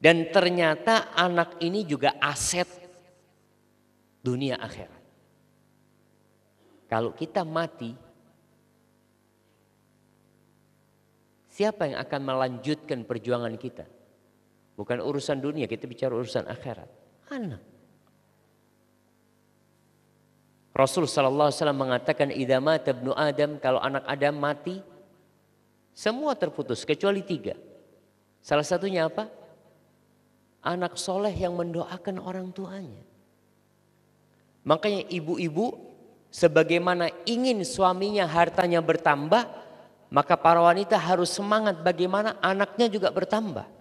Dan ternyata anak ini juga aset dunia akhirat. Kalau kita mati, siapa yang akan melanjutkan perjuangan kita? Bukan urusan dunia, kita bicara urusan akhirat. Anak. Rasul sallallahu alaihi wasallam mengatakan idza mata ibnu Adam, kalau anak Adam mati semua terputus kecuali 3. Salah satunya apa? Anak soleh yang mendoakan orang tuanya. Makanya ibu-ibu sebagaimana ingin suaminya hartanya bertambah, maka para wanita harus semangat bagaimana anaknya juga bertambah.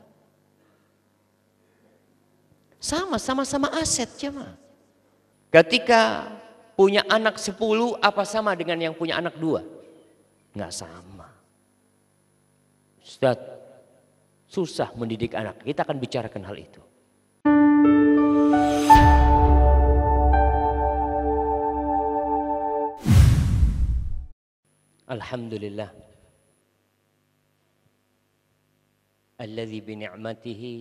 Sama-sama aset jemaah. Ketika punya anak 10 apa sama dengan yang punya anak 2? Enggak sama. Ustaz, susah mendidik anak. Kita akan bicarakan hal itu. Alhamdulillah. Alladzi bi ni'matihi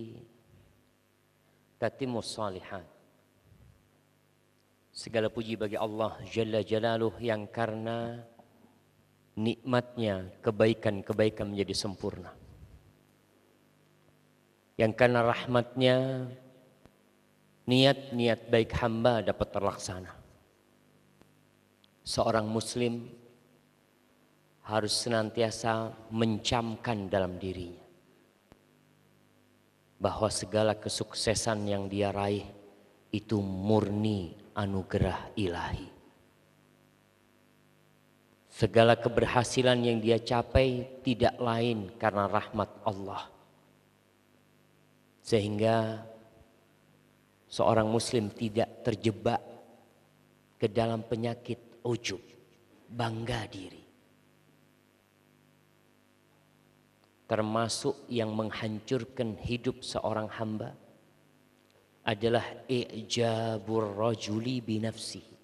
tatimmus shalihat. Segala puji bagi Allah Jalla Jalaluh yang karena nikmatnya kebaikan-kebaikan menjadi sempurna. Yang karena rahmatnya niat-niat baik hamba dapat terlaksana. Seorang muslim harus senantiasa mencamkan dalam dirinya bahwa segala kesuksesan yang dia raih itu murni anugerah ilahi. Segala keberhasilan yang dia capai tidak lain karena rahmat Allah. Sehingga seorang muslim tidak terjebak ke dalam penyakit ujub, bangga diri. Termasuk yang menghancurkan hidup seorang hamba adalah i'jabur rajuli binafsihi.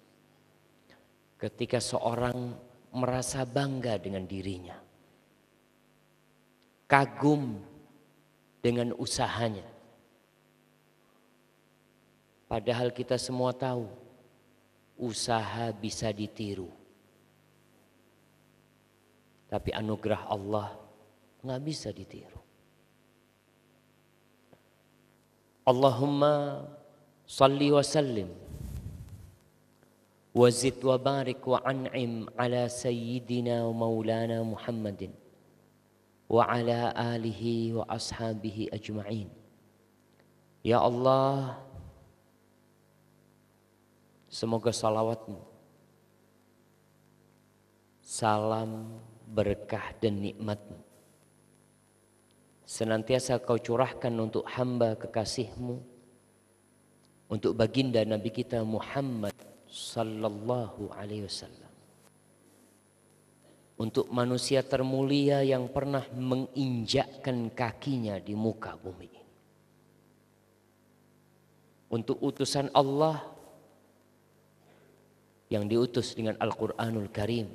Ketika seorang merasa bangga dengan dirinya, kagum dengan usahanya. Padahal kita semua tahu usaha bisa ditiru. Tapi anugerah Allah nggak bisa ditiru. Allahumma salli wa sallim wa zid wa barik wa an'im ala sayyidina wa maulana Muhammadin wa ala alihi wa ashabihi ajma'in. Ya Allah, semoga salawatmu, salam, berkah dan nikmatmu senantiasa kau curahkan untuk hamba kekasihmu, untuk baginda Nabi kita Muhammad sallallahu alaihi wasallam, untuk manusia termulia yang pernah menginjakkan kakinya di muka bumi ini, untuk utusan Allah yang diutus dengan Al-Quranul Karim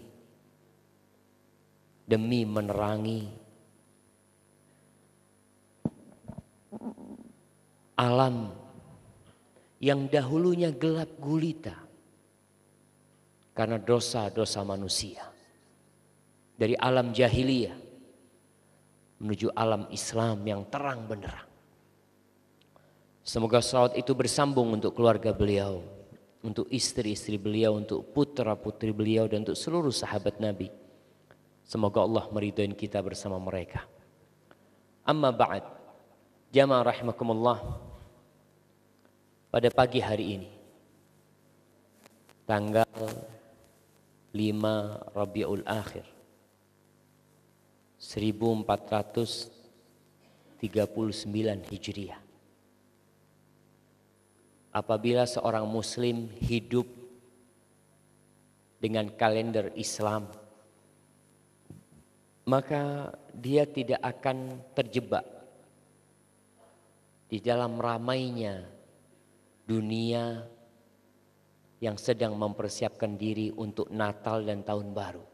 demi menerangi alam yang dahulunya gelap gulita karena dosa-dosa manusia. Dari alam jahiliyah menuju alam Islam yang terang benderang. Semoga salawat itu bersambung untuk keluarga beliau, untuk istri-istri beliau, untuk putra-putri beliau dan untuk seluruh sahabat Nabi. Semoga Allah meridhai kita bersama mereka. Amma ba'd, jamaah rahimakumullah. Pada pagi hari ini, tanggal 5 Rabiul Akhir 1439 Hijriah. Apabila seorang muslim hidup dengan kalender Islam, maka dia tidak akan terjebak di dalam ramainya dunia yang sedang mempersiapkan diri untuk Natal dan Tahun Baru.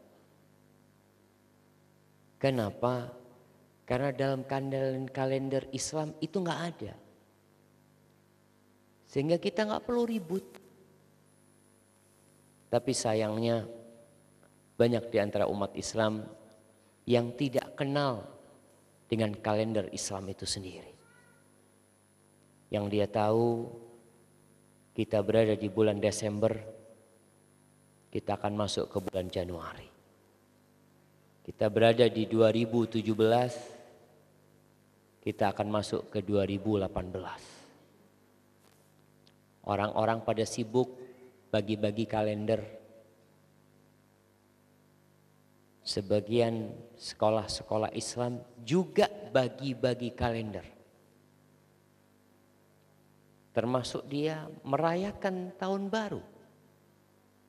Kenapa? Karena dalam kalender Islam itu nggak ada Sehingga kita nggak perlu ribut. Tapi sayangnya banyak di antara umat Islam yang tidak kenal dengan kalender Islam itu sendiri. Yang dia tahu kita berada di bulan Desember, kita akan masuk ke bulan Januari. Kita berada di 2017, kita akan masuk ke 2018. Orang-orang pada sibuk bagi-bagi kalender. Sebagian sekolah-sekolah Islam juga bagi-bagi kalender. Termasuk dia merayakan tahun baru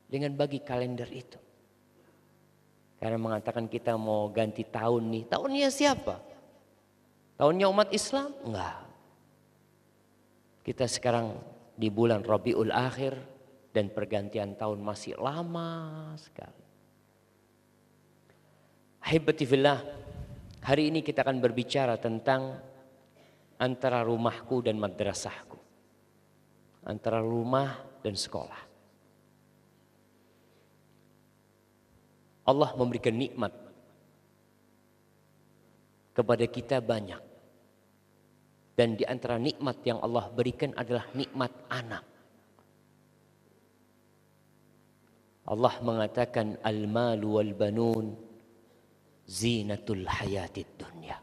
dengan bagi kalender itu. Karena mengatakan kita mau ganti tahun nih. Tahunnya siapa? Tahunnya umat Islam? Enggak. Kita sekarang di bulan Rabiul Akhir dan pergantian tahun masih lama sekali. Ahibati fillah, hari ini kita akan berbicara tentang antara rumahku dan madrasahku. Antara rumah dan sekolah. Allah memberikan nikmat kepada kita banyak. Dan di antara nikmat yang Allah berikan adalah nikmat anak. Allah mengatakan al-malu wal banun zinatul hayatid dunya.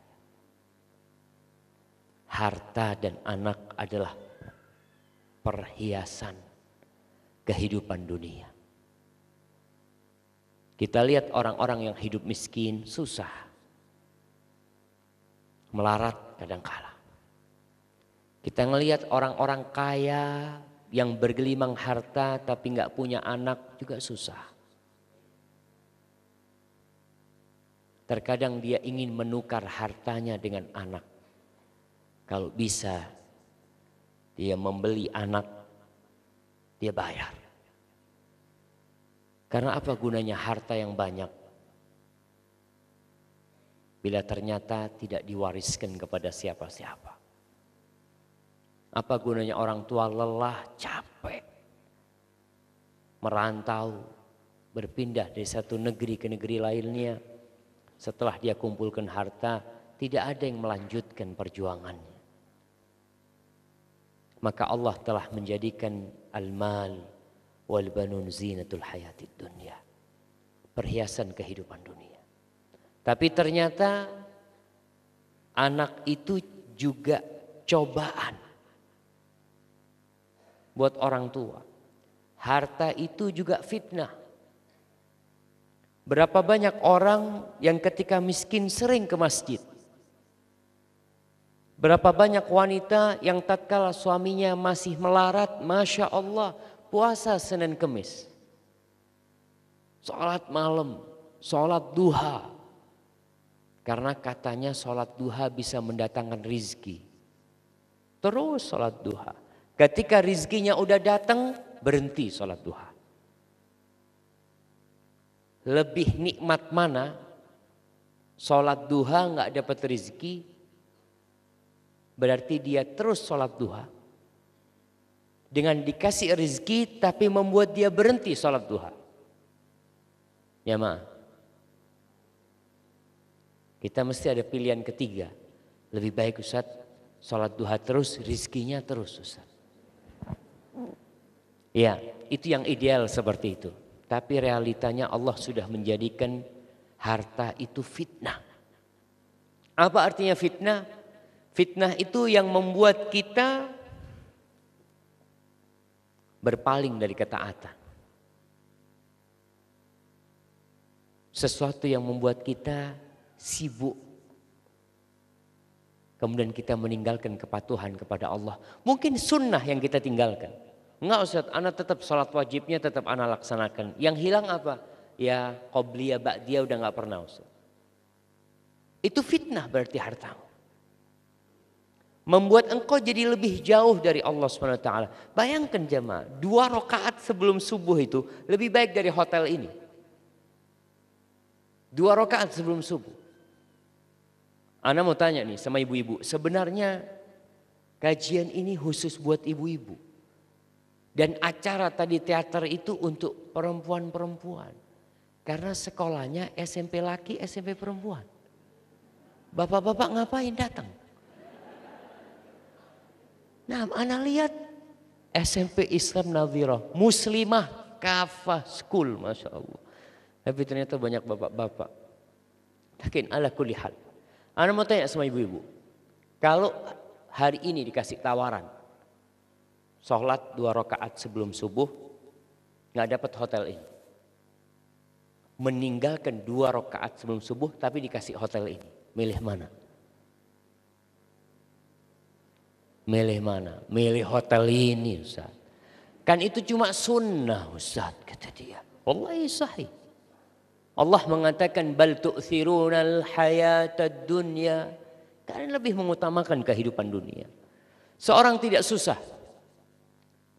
Harta dan anak adalah perhiasan kehidupan dunia. Kita lihat orang-orang yang hidup miskin, susah. Melarat kadangkala. Kita ngelihat orang-orang kaya yang bergelimang harta tapi nggak punya anak juga susah. Terkadang dia ingin menukar hartanya dengan anak. Kalau bisa dia membeli anak, dia bayar. Karena apa gunanya harta yang banyak? Bila ternyata tidak diwariskan kepada siapa-siapa. Apa gunanya orang tua lelah, capek, merantau, berpindah dari satu negeri ke negeri lainnya. Setelah dia kumpulkan harta, tidak ada yang melanjutkan perjuangannya. Maka Allah telah menjadikan al-mal wal banun zinatul hayatid dunya. Perhiasan kehidupan dunia. Tapi ternyata anak itu juga cobaan buat orang tua. Harta itu juga fitnah. Berapa banyak orang yang ketika miskin sering ke masjid. Berapa banyak wanita yang tatkala suaminya masih melarat, Masya Allah, puasa Senin Kemis. Sholat malam, sholat duha. Karena katanya sholat duha bisa mendatangkan rizki. Terus sholat duha. Ketika rizkinya udah datang, berhenti sholat duha. Lebih nikmat mana? Sholat duha nggak dapat rizki, berarti dia terus sholat duha. Dengan dikasih rizki tapi membuat dia berhenti sholat duha. Ya ma, kita mesti ada pilihan ketiga. Lebih baik Ustaz sholat duha terus, rizkinya terus Ustaz. Ya, itu yang ideal seperti itu. Tapi realitanya Allah sudah menjadikan harta itu fitnah. Apa artinya fitnah? Fitnah itu yang membuat kita berpaling dari ketaatan. Sesuatu yang membuat kita sibuk. Kemudian kita meninggalkan kepatuhan kepada Allah. Mungkin sunnah yang kita tinggalkan. Enggak Ustaz, anak tetap sholat wajibnya tetap anak laksanakan. Yang hilang apa? Ya qobliyah ba'diyah udah gak pernah Ustaz. Itu fitnah berarti hartamu. Membuat engkau jadi lebih jauh dari Allah SWT. Bayangkan jemaah, 2 rakaat sebelum subuh itu lebih baik dari hotel ini. 2 rakaat sebelum subuh. Ana mau tanya nih sama ibu-ibu, sebenarnya kajian ini khusus buat ibu-ibu Dan acara tadi teater itu untuk perempuan-perempuan. Karena sekolahnya SMP laki, SMP perempuan. Bapak-bapak ngapain datang? Nah, ana lihat SMP Islam Nadhirah, Muslimah, Kafah School, Masya Allah. Tapi ternyata banyak bapak-bapak. Lakin ala kulli hal. Ana mau tanya sama ibu-ibu. Kalau hari ini dikasih tawaran, sholat 2 rakaat sebelum subuh, nggak dapat hotel ini. Meninggalkan 2 rakaat sebelum subuh tapi dikasih hotel ini. Milih mana? Milih mana? Milih hotel ini Ustaz. Kan itu cuma sunnah Ustaz, kata dia. Wallahi sahih. Allah mengatakan bal tu'thirunal hayatad dunya. Kalian lebih mengutamakan kehidupan dunia. Seorang tidak susah.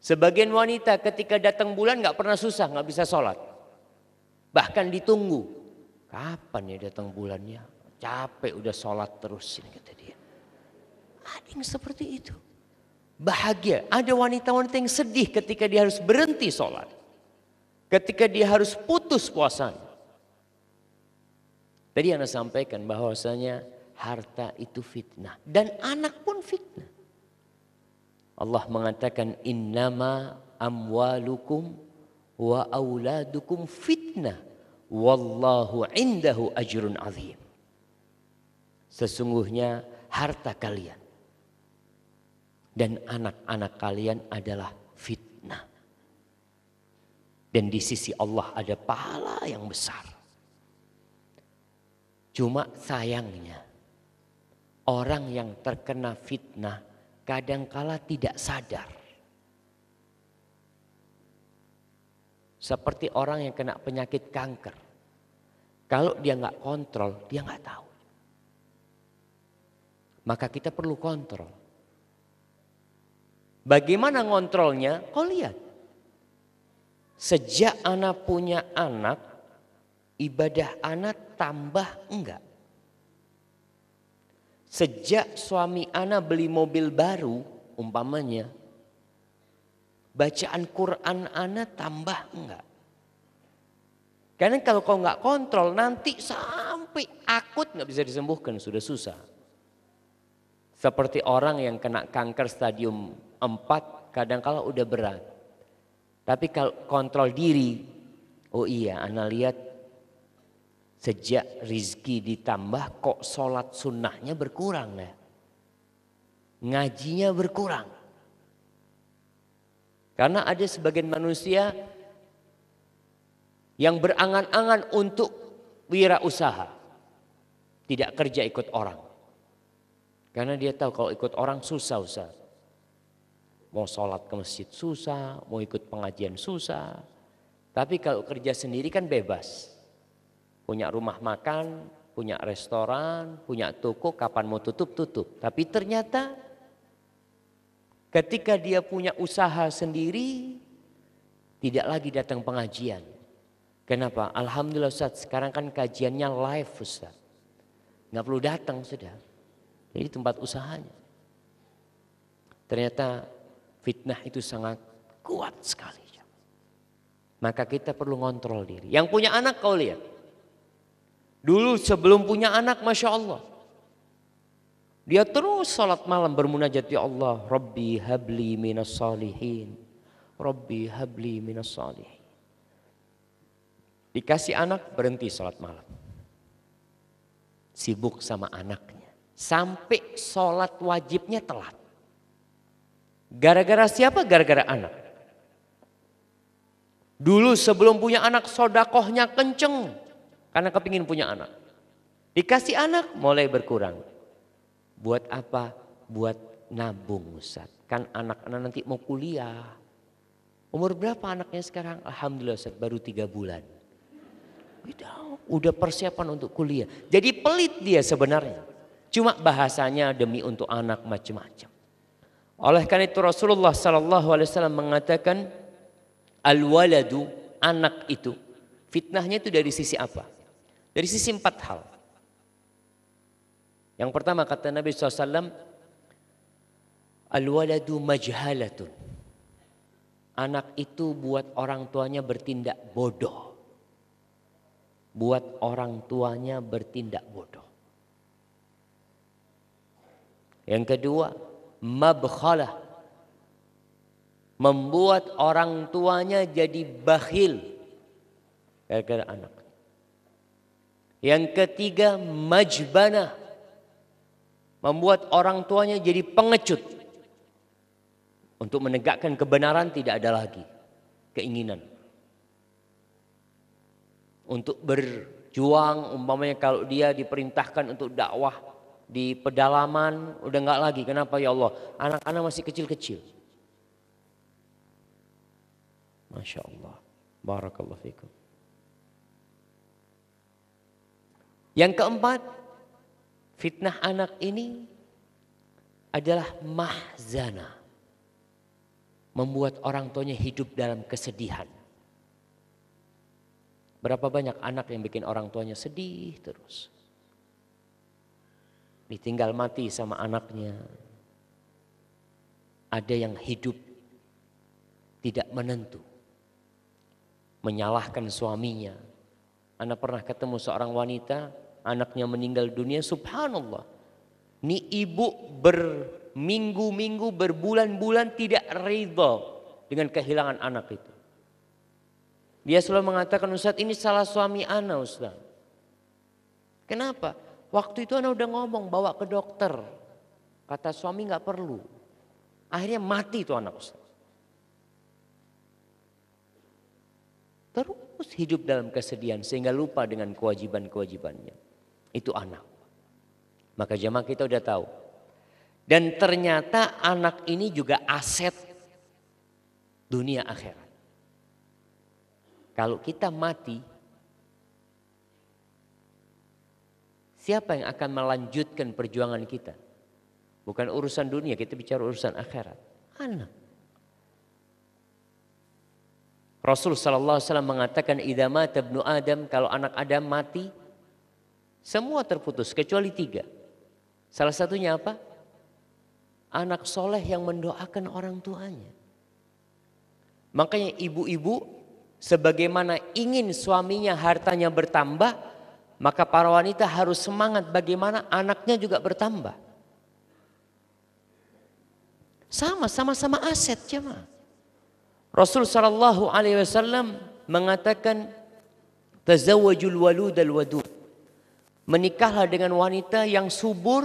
Sebagian wanita ketika datang bulan nggak pernah susah, nggak bisa sholat. Bahkan ditunggu. Kapan ya datang bulannya? Capek udah sholat terus ini, kata dia. Ada yang seperti itu. Bahagia. Ada wanita-wanita yang sedih ketika dia harus berhenti sholat. Ketika dia harus putus puasanya. Tadi Anda sampaikan bahwasanya harta itu fitnah. Dan anak pun fitnah. Allah mengatakan innama amwalukum wa auladukum fitnah. Wallahu indahu ajrun azim. Sesungguhnya harta kalian dan anak-anak kalian adalah fitnah. Dan di sisi Allah ada pahala yang besar. Cuma sayangnya orang yang terkena fitnah kadangkala tidak sadar. Seperti orang yang kena penyakit kanker. Kalau dia nggak kontrol, dia nggak tahu. Maka kita perlu kontrol. Bagaimana ngontrolnya? Kau lihat. Sejak anak punya anak, ibadah anak tambah enggak. Sejak suami anak beli mobil baru, umpamanya, bacaan Quran anak tambah enggak. Karena kalau kau nggak kontrol nanti sampai akut nggak bisa disembuhkan, sudah susah. Seperti orang yang kena kanker stadium 4 kadang-kala udah berat. Tapi kalau kontrol diri, oh iya ana lihat sejak rizki ditambah kok sholat sunnahnya berkurang ya. Ngajinya berkurang. Karena ada sebagian manusia yang berangan-angan untuk wirausaha. Tidak kerja ikut orang. Karena dia tahu kalau ikut orang susah Ustaz. Mau sholat ke masjid susah, mau ikut pengajian susah. Tapi kalau kerja sendiri kan bebas. Punya rumah makan, punya restoran, punya toko, kapan mau tutup, tutup. Tapi ternyata ketika dia punya usaha sendiri, tidak lagi datang pengajian. Kenapa? Alhamdulillah Ustaz, sekarang kan kajiannya live Ustaz. Nggak perlu datang sudah. Jadi tempat usahanya. Ternyata fitnah itu sangat kuat sekali. Maka kita perlu ngontrol diri. Yang punya anak kau lihat. Dulu sebelum punya anak Masya Allah. Dia terus salat malam bermunajat, ya Allah, Rabbi habli minas salihin. Rabbi habli minas salihin. Dikasih anak berhenti salat malam. Sibuk sama anaknya. Sampai salat wajibnya telat. Gara-gara siapa? Gara-gara anak. Dulu sebelum punya anak sodakohnya kenceng. Karena kepingin punya anak. Dikasih anak mulai berkurang. Buat apa? Buat nabung Ustaz. Kan anak-anak nanti mau kuliah. Umur berapa anaknya sekarang? Alhamdulillah Ustaz baru 3 bulan. Udah persiapan untuk kuliah. Jadi pelit dia sebenarnya. Cuma bahasanya demi untuk anak macam-macam. Oleh karena itu Rasulullah SAW mengatakan al-waladu, anak itu fitnahnya itu dari sisi apa? Dari sisi 4 hal. Yang pertama kata Nabi SAW, al-waladu majhalatun. anak itu buat orang tuanya bertindak bodoh. Buat orang tuanya bertindak bodoh. Yang kedua, mabkhalah. Membuat orang tuanya jadi bakhil gara-gara anak. Yang ketiga, majbanah. Membuat orang tuanya jadi pengecut. Untuk menegakkan kebenaran tidak ada lagi keinginan. Untuk berjuang, umpamanya kalau dia diperintahkan untuk dakwah di pedalaman, udah nggak lagi. Kenapa ya Allah? Anak-anak masih kecil-kecil. Masya Allah. Barakallahu fikum. Yang keempat, fitnah anak ini adalah mahzana. Membuat orang tuanya hidup dalam kesedihan. Berapa banyak anak yang bikin orang tuanya sedih terus. Ditinggal mati sama anaknya. Ada yang hidup tidak menentu. Menyalahkan suaminya. Anak pernah ketemu seorang wanita, anaknya meninggal dunia, subhanallah. Ini ibu berminggu-minggu, berbulan-bulan tidak ridha dengan kehilangan anak itu. Dia selalu mengatakan, Ustaz ini salah suami ana Ustaz. Kenapa? Waktu itu ana udah ngomong bawa ke dokter. Kata suami gak perlu. Akhirnya mati itu anak Ustaz. Terus hidup dalam kesedihan sehingga lupa dengan kewajiban-kewajibannya. Itu anak. Maka jemaah kita udah tahu. Dan ternyata anak ini juga aset dunia akhirat. Kalau kita mati, siapa yang akan melanjutkan perjuangan kita? Bukan urusan dunia, kita bicara urusan akhirat. Anak. Rasul sallallahu alaihi wasallam mengatakan idza mata ibnu Adam, kalau anak Adam mati semua terputus kecuali 3. Salah satunya apa? Anak soleh yang mendoakan orang tuanya. Makanya ibu-ibu sebagaimana ingin suaminya hartanya bertambah, maka para wanita harus semangat bagaimana anaknya juga bertambah. Sama-sama aset jemaah. Rasul sallallahu alaihi wasallam mengatakan tazawwajul waludal wadud. Menikahlah dengan wanita yang subur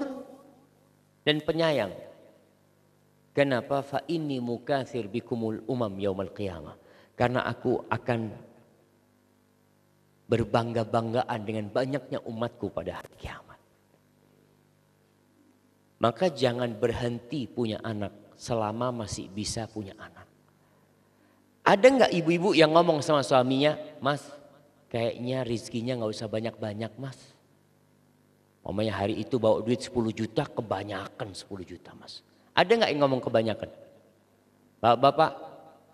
dan penyayang. Kenapa? Fa inni mukatsir bikumul umam yaumal qiyamah. Karena aku akan berbangga-banggaan dengan banyaknya umatku pada hari kiamat. Maka jangan berhenti punya anak selama masih bisa punya anak. Ada nggak ibu-ibu yang ngomong sama suaminya, Mas, kayaknya rezekinya nggak usah banyak-banyak, Mas. Omanya hari itu bawa duit 10 juta, kebanyakan 10 juta, Mas. Ada nggak yang ngomong kebanyakan? Bapak,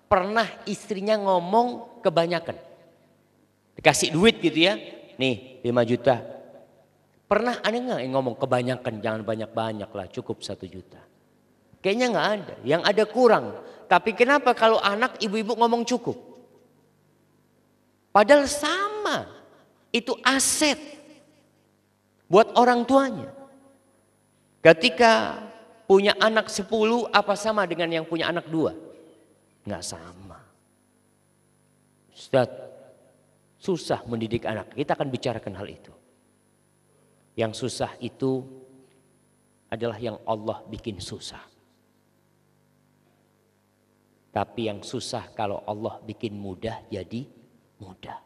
pernah istrinya ngomong kebanyakan? Dikasih duit gitu ya, nih 5 juta. Pernah ada nggak yang ngomong kebanyakan, jangan banyak-banyak lah, cukup 1 juta. Kayaknya nggak ada, yang ada kurang. Tapi kenapa kalau anak ibu-ibu ngomong cukup? Padahal sama, itu aset buat orang tuanya. Ketika punya anak 10 apa sama dengan yang punya anak 2? Nggak sama. Ustaz, susah mendidik anak. Kita akan bicarakan hal itu. Yang susah itu adalah yang Allah bikin susah. Tapi yang susah kalau Allah bikin mudah jadi mudah.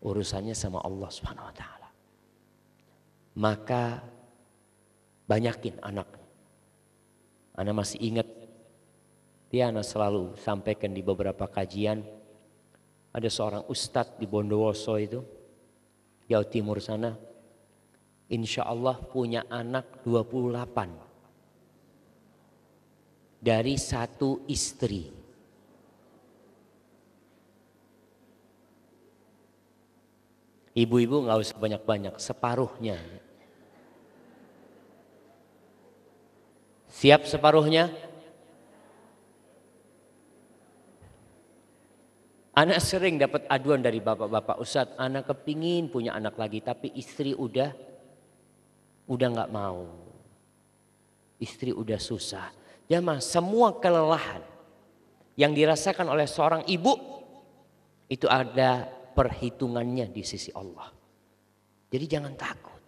Urusannya sama Allah Subhanahu wa taala. Maka banyakin anak. Ana masih ingat, dia Ana selalu sampaikan di beberapa kajian. Ada seorang ustadz di Bondowoso itu, Jawa Timur sana. Insya Allah punya anak 28. Dari 1 istri. Ibu-ibu gak usah banyak-banyak, separuhnya. Siap separuhnya? Anak sering dapat aduan dari bapak-bapak, Ustadz, anak kepingin punya anak lagi tapi istri udah nggak mau. Istri udah susah. Jamaah, semua kelelahan yang dirasakan oleh seorang ibu itu ada perhitungannya di sisi Allah. Jadi jangan takut.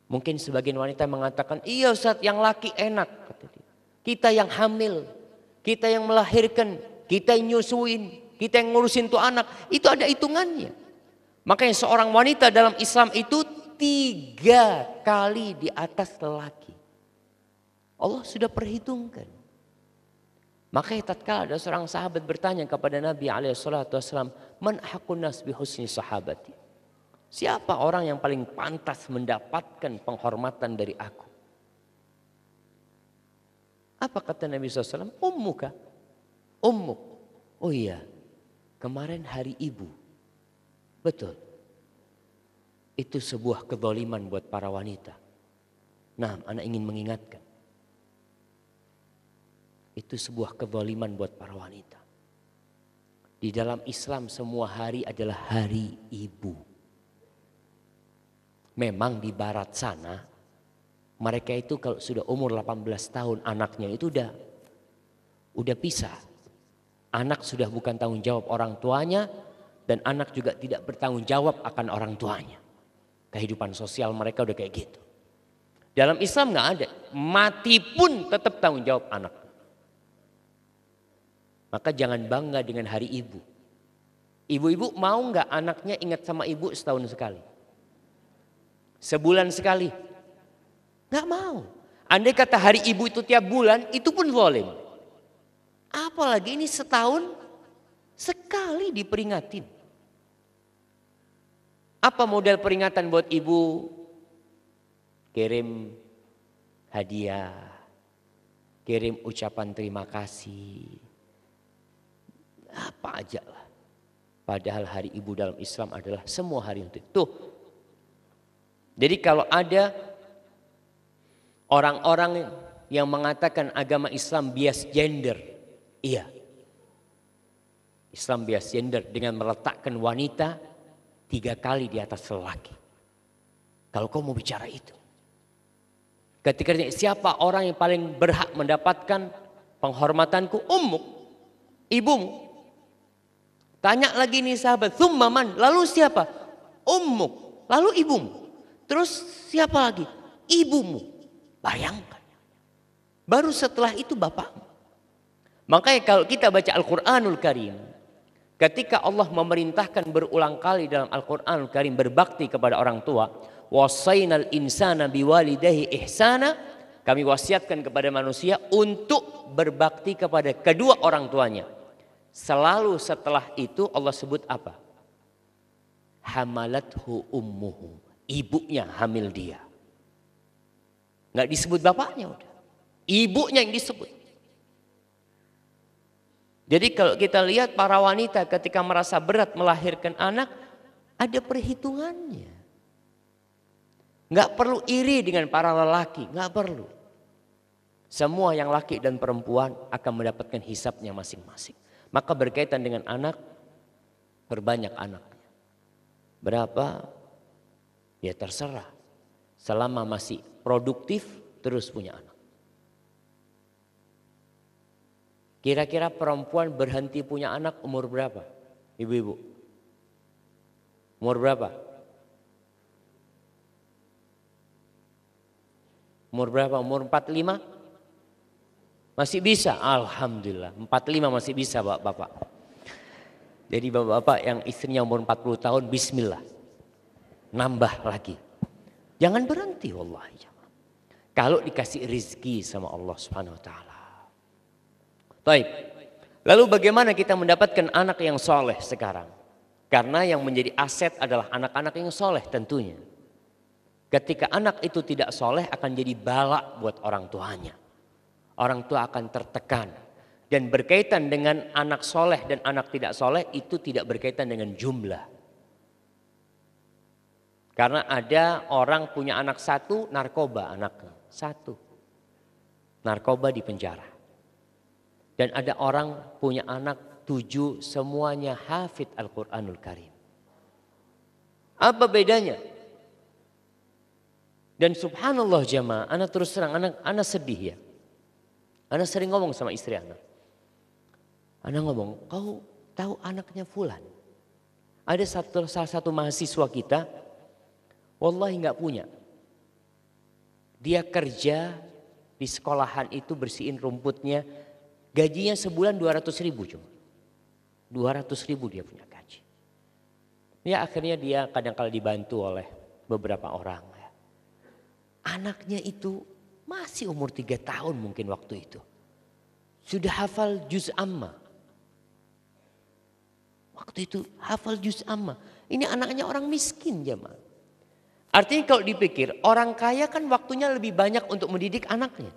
Mungkin sebagian wanita mengatakan, iya Ustadz, yang laki enak. Kita yang hamil, kita yang melahirkan, kita yang nyusuin, kita yang ngurusin tuh anak, itu ada hitungannya. Makanya seorang wanita dalam Islam itu 3 kali di atas lelaki. Allah sudah perhitungkan. Makanya tatkala ada seorang sahabat bertanya kepada Nabi SAW, man haqqun nas bi husni sahabati. Siapa orang yang paling pantas mendapatkan penghormatan dari aku? Apa kata Nabi SAW? Ummuka. Ummuk. Oh iya, kemarin hari ibu. Betul. Itu sebuah kezaliman buat para wanita. Nah, anak ingin mengingatkan. Itu sebuah kezaliman buat para wanita. Di dalam Islam semua hari adalah hari ibu. Memang di barat sana mereka itu kalau sudah umur 18 tahun anaknya itu udah pisah. Anak sudah bukan tanggung jawab orang tuanya dan anak juga tidak bertanggung jawab akan orang tuanya. Kehidupan sosial mereka udah kayak gitu. Dalam Islam nggak ada, mati pun tetap tanggung jawab anak. Maka jangan bangga dengan hari ibu. Ibu-ibu mau nggak anaknya ingat sama ibu setahun sekali? Sebulan sekali? Nggak mau. Andai kata hari ibu itu tiap bulan, itu pun zalim. Apalagi ini setahun sekali diperingatin. Apa model peringatan buat ibu? Kirim hadiah, kirim ucapan terima kasih. Apa aja lah. Padahal hari ibu dalam Islam adalah semua hari untuk itu. Jadi kalau ada orang-orang yang mengatakan agama Islam bias gender. Iya. Islam bias gender dengan meletakkan wanita 3 kali di atas lelaki. Kalau kau mau bicara itu. Ketika siapa orang yang paling berhak mendapatkan penghormatanku? Ummuk, ibumu. Tanya lagi nih sahabat, tsumma man? Lalu siapa? Ummuk, lalu ibumu. Terus siapa lagi? Ibumu. Bayangkan. Baru setelah itu bapakmu. Makanya kalau kita baca Al-Quranul Karim, ketika Allah memerintahkan berulang kali dalam Al-Quranul Karim berbakti kepada orang tua, wasainal insana biwalidahi ihsana, kami wasiatkan kepada manusia untuk berbakti kepada kedua orang tuanya. Selalu setelah itu Allah sebut apa? Hamalathu ummuhu. Ibunya hamil dia. Nggak disebut bapaknya udah. Ibunya yang disebut. Jadi kalau kita lihat para wanita ketika merasa berat melahirkan anak, ada perhitungannya. Nggak perlu iri dengan para lelaki, nggak perlu. Semua yang laki dan perempuan akan mendapatkan hisabnya masing-masing. Maka berkaitan dengan anak, perbanyak anaknya. Berapa? Ya terserah. Selama masih produktif, terus punya anak. Kira-kira perempuan berhenti punya anak umur berapa? Ibu-ibu. Umur berapa? Umur berapa? Umur 45? Masih bisa? Alhamdulillah. 45 masih bisa bapak-bapak. Jadi bapak-bapak yang istrinya umur 40 tahun, bismillah. Nambah lagi. Jangan berhenti wallahi. Kalau dikasih rizki sama Allah Subhanahu wa taala. Baik. Lalu bagaimana kita mendapatkan anak yang soleh sekarang? Karena yang menjadi aset adalah anak-anak yang soleh tentunya. Ketika anak itu tidak soleh akan jadi bala buat orang tuanya. Orang tua akan tertekan. Dan berkaitan dengan anak soleh dan anak tidak soleh itu tidak berkaitan dengan jumlah. Karena ada orang punya anak satu, narkoba anaknya. Satu. Narkoba di penjara. Dan ada orang punya anak 7 semuanya hafid Al-Quranul Karim. Apa bedanya? Dan subhanallah jamaah, anak terus terang, anak sedih ya. Anak sering ngomong sama istri anak. Anak ngomong, kau tahu anaknya Fulan? Ada salah satu mahasiswa kita, wallahi nggak punya. Dia kerja di sekolahan itu bersihin rumputnya, gajinya sebulan 200.000 cuma. 200.000 dia punya gaji. Ya akhirnya dia kadang-kala dibantu oleh beberapa orang. Anaknya itu masih umur 3 tahun mungkin waktu itu. Sudah hafal juz amma. Waktu itu hafal juz amma. Ini anaknya orang miskin jemaah. Artinya kalau dipikir orang kaya kan waktunya lebih banyak untuk mendidik anaknya.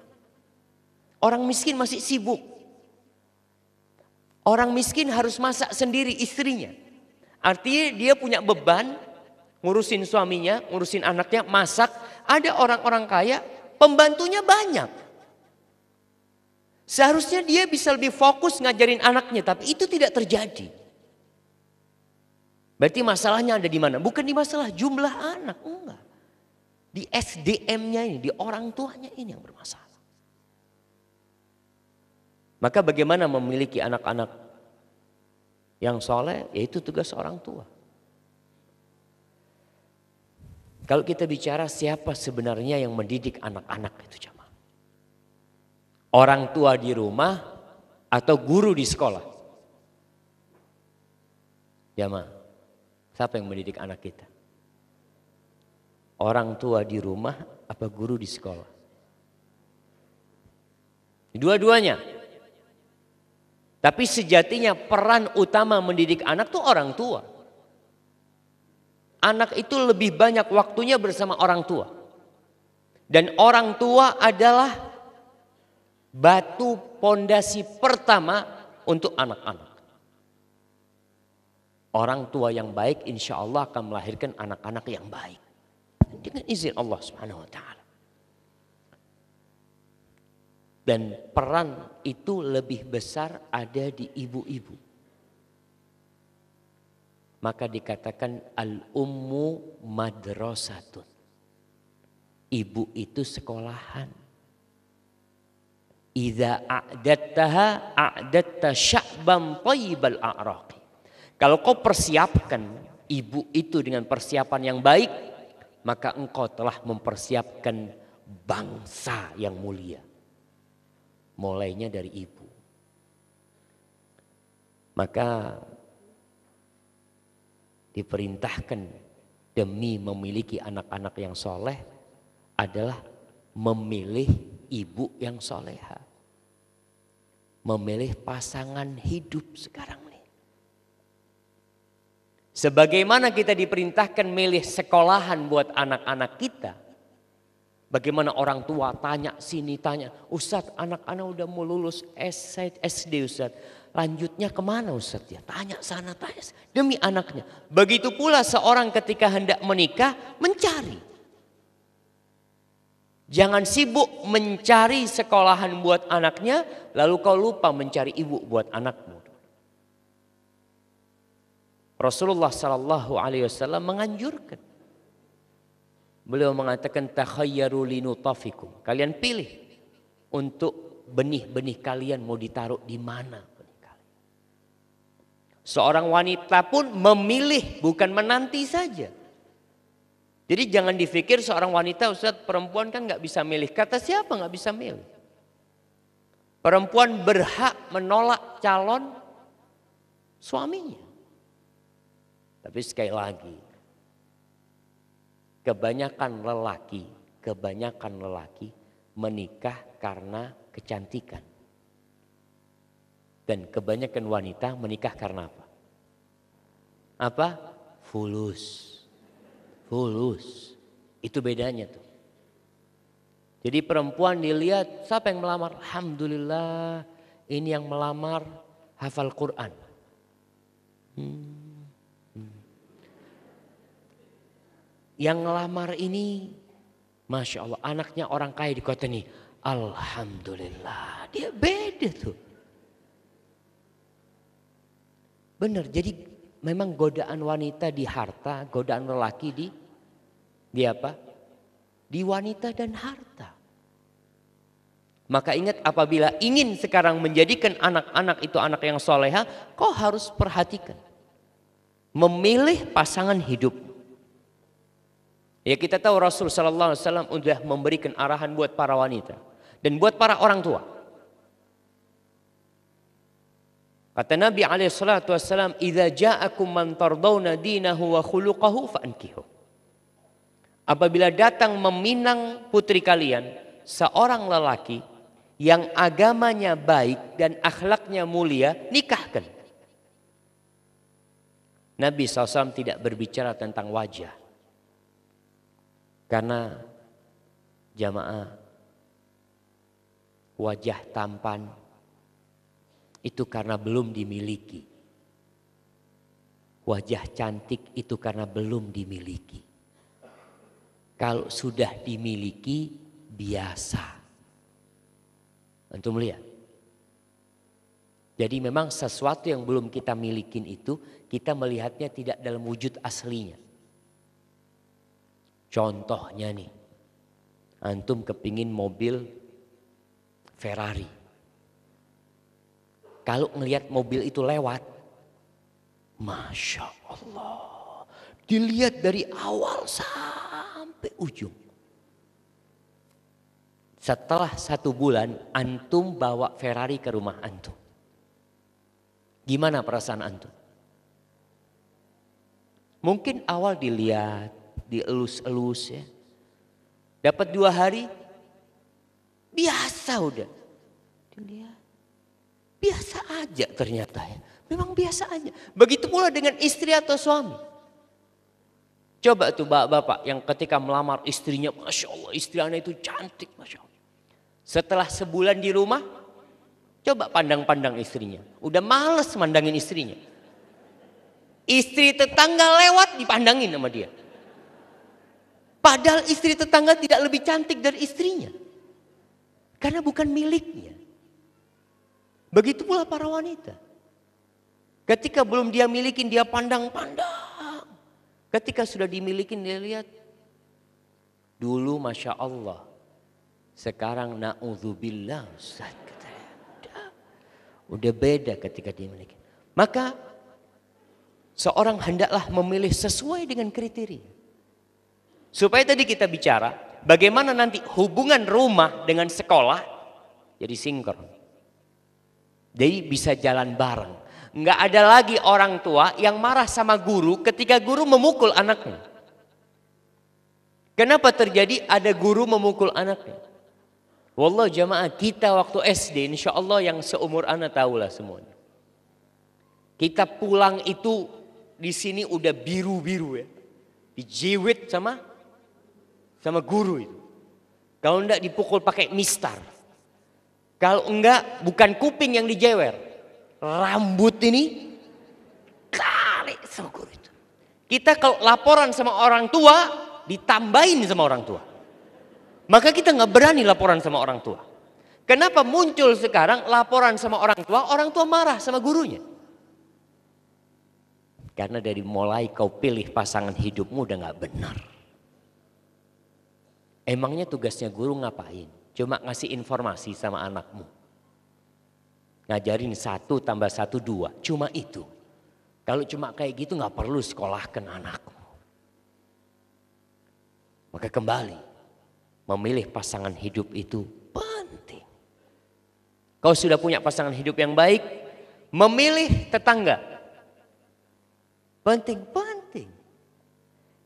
Orang miskin masih sibuk. Orang miskin harus masak sendiri istrinya. Artinya dia punya beban ngurusin suaminya, ngurusin anaknya, masak. Ada orang-orang kaya pembantunya banyak. Seharusnya dia bisa lebih fokus ngajarin anaknya, tapi itu tidak terjadi. Berarti masalahnya ada di mana? Bukan di masalah jumlah anak, enggak. Di SDM-nya ini, di orang tuanya ini yang bermasalah. Maka bagaimana memiliki anak-anak yang soleh, yaitu tugas orang tua. Kalau kita bicara siapa sebenarnya yang mendidik anak-anak itu jemaah? Orang tua di rumah atau guru di sekolah? Jemaah, siapa yang mendidik anak kita? Orang tua di rumah apa guru di sekolah? Dua-duanya. Tapi sejatinya peran utama mendidik anak itu orang tua. Anak itu lebih banyak waktunya bersama orang tua. Dan orang tua adalah batu pondasi pertama untuk anak-anak. Orang tua yang baik insya Allah akan melahirkan anak-anak yang baik. Dengan izin Allah Subhanahu wa ta'ala. Dan peran itu lebih besar ada di ibu-ibu. Maka dikatakan al-ummu madrasatun. Ibu itu sekolahan. Idza a'dattaha a'datta sya'ban thayyibal a'raqi. Kalau kau persiapkan ibu itu dengan persiapan yang baik, maka engkau telah mempersiapkan bangsa yang mulia. Mulainya dari ibu. Maka diperintahkan demi memiliki anak-anak yang soleh adalah memilih ibu yang soleha. Memilih pasangan hidup sekarang nih. Sebagaimana kita diperintahkan milih sekolahan buat anak-anak kita. Bagaimana orang tua tanya sini tanya, Ustadz anak-anak udah mau lulus SD Ustadz. Lanjutnya kemana Ustadz ya? Tanya sana tanya demi anaknya. Begitu pula seorang ketika hendak menikah mencari. Jangan sibuk mencari sekolahan buat anaknya lalu kau lupa mencari ibu buat anakmu. Rasulullah Sallallahu Alaihi Wasallam menganjurkan. Beliau mengatakan takhayyaru linutafikum. Kalian pilih untuk benih-benih kalian mau ditaruh di mana. Seorang wanita pun memilih bukan menanti saja. Jadi jangan dipikir seorang wanita Ustaz perempuan kan gak bisa milih. Kata siapa gak bisa milih? Perempuan berhak menolak calon suaminya. Tapi sekali lagi. Kebanyakan lelaki menikah karena kecantikan. Dan kebanyakan wanita menikah karena apa? Apa? Fulus. Itu bedanya tuh. Jadi perempuan dilihat siapa yang melamar? Alhamdulillah ini yang melamar hafal Quran. Yang ngelamar ini Masya Allah anaknya orang kaya di kota ini. Alhamdulillah dia beda tuh. Benar, jadi memang godaan wanita di harta, godaan lelaki di apa? Di wanita dan harta. Maka ingat, apabila ingin sekarang menjadikan anak-anak itu anak yang soleha, kau harus perhatikan. Memilih pasangan hidup. Ya, kita tahu Rasul sallallahu alaihi wasallam sudah memberikan arahan buat para wanita dan buat para orang tua. Kata Nabi alaihi salatu wasallam, "Idza ja'akum man tardawna dinahu wa khuluquhu fa'ankihu." Apabila datang meminang putri kalian seorang lelaki yang agamanya baik dan akhlaknya mulia, nikahkan. Nabi SAW tidak berbicara tentang wajah. Karena jamaah, wajah tampan itu karena belum dimiliki. Wajah cantik itu karena belum dimiliki. Kalau sudah dimiliki, biasa. Antum lihat. Jadi memang sesuatu yang belum kita milikin itu, kita melihatnya tidak dalam wujud aslinya. Contohnya nih, antum kepingin mobil Ferrari. Kalau ngelihat mobil itu lewat, Masya Allah, dilihat dari awal sampai ujung. Setelah 1 bulan, antum bawa Ferrari ke rumah antum. Gimana perasaan antum? Mungkin awal dilihat, dielus-elus ya. Dapat 2 hari, biasa udah. Dilihat, biasa aja ternyata ya. Memang biasa aja. Begitu pula dengan istri atau suami. Coba tuh bapak-bapak yang ketika melamar istrinya, Masya Allah istri anda itu cantik, Masya Allah. Setelah sebulan di rumah, coba pandang-pandang istrinya. Udah males mandangin istrinya. Istri tetangga lewat dipandangin sama dia. Padahal istri tetangga tidak lebih cantik dari istrinya. Karena bukan miliknya. Begitu pula para wanita. Ketika belum dia milikin, dia pandang-pandang. Ketika sudah dimilikin, dia lihat. Dulu Masya Allah. Sekarang na'udzubillah. Udah beda ketika dimiliki. Maka seorang hendaklah memilih sesuai dengan kriteria. Supaya tadi kita bicara, bagaimana nanti hubungan rumah dengan sekolah jadi sinkron. Jadi bisa jalan bareng. Nggak ada lagi orang tua yang marah sama guru ketika guru memukul anaknya. Kenapa terjadi ada guru memukul anaknya? Wallah jamaah, kita waktu SD, insya Allah yang seumur anak tahulah semuanya. Kita pulang itu di sini udah biru-biru ya. Dijiwit sama guru itu. Kalau enggak dipukul pakai mistar. Kalau enggak bukan kuping yang dijewer. Rambut ini tarik sama guru itu. Kita kalau laporan sama orang tua ditambahin sama orang tua. Maka kita nggak berani laporan sama orang tua. Kenapa muncul sekarang laporan sama orang tua marah sama gurunya? Karena dari mulai kau pilih pasangan hidupmu udah nggak benar. Emangnya tugasnya guru ngapain? Cuma ngasih informasi sama anakmu. Ngajarin 1 tambah 1 2. Cuma itu. Kalau cuma kayak gitu nggak perlu sekolahkan anakmu. Maka kembali. Memilih pasangan hidup itu penting. Kau sudah punya pasangan hidup yang baik. Memilih tetangga. Penting.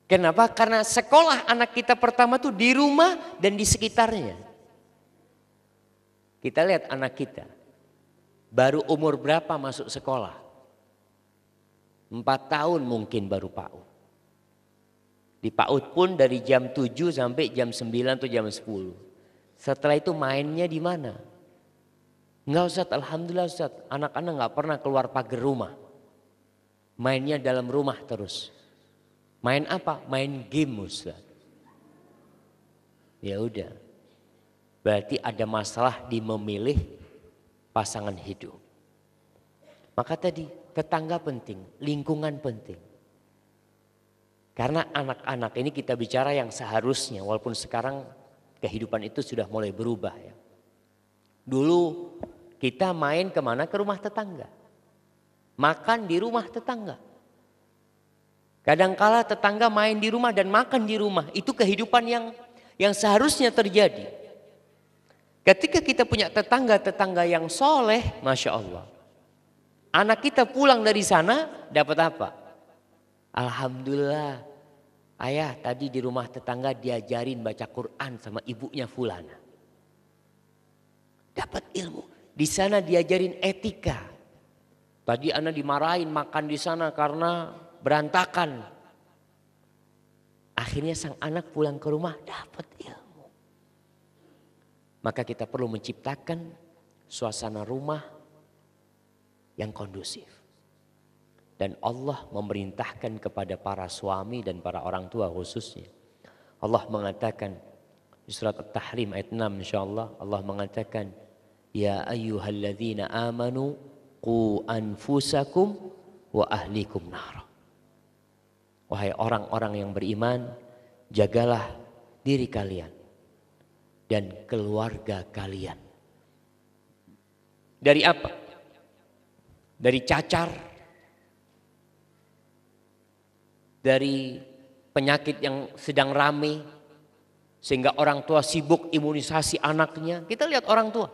Kenapa? Karena sekolah anak kita pertama tuh di rumah dan di sekitarnya. Kita lihat anak kita. Baru umur berapa masuk sekolah? 4 tahun mungkin baru PAUD. Di PAUD pun dari jam 7 sampai jam 9 atau jam 10. Setelah itu mainnya di mana? Enggak Ustaz, alhamdulillah Ustaz. Anak-anak enggak pernah keluar pagar rumah. Mainnya dalam rumah terus. Main apa? Main game Ustaz. Ya udah. Berarti ada masalah di memilih pasangan hidup. Maka tadi tetangga penting, lingkungan penting. Karena anak-anak ini kita bicara yang seharusnya, walaupun sekarang kehidupan itu sudah mulai berubah ya. Dulu kita main kemana? Ke rumah tetangga. Makan di rumah tetangga. Kadangkala tetangga main di rumah dan makan di rumah. Itu kehidupan yang seharusnya terjadi. Ketika kita punya tetangga-tetangga yang soleh, Masya Allah. Anak kita pulang dari sana dapat apa? Alhamdulillah. Ayah tadi di rumah tetangga diajarin baca Quran sama ibunya fulana. Dapat ilmu. Di sana diajarin etika. Tadi anak dimarahin makan di sana karena berantakan. Akhirnya sang anak pulang ke rumah dapat ilmu. Maka kita perlu menciptakan suasana rumah yang kondusif. Dan Allah memerintahkan kepada para suami dan para orang tua khususnya. Allah mengatakan di surat At-Tahrim ayat 6 insyaallah Allah mengatakan ya ayyuhalladzina amanu qu anfusakum wa ahlikum nar. Wahai orang-orang yang beriman, jagalah diri kalian dan keluarga kalian. Dari apa? Dari cacar, dari penyakit yang sedang ramai sehingga orang tua sibuk imunisasi anaknya. Kita lihat orang tua.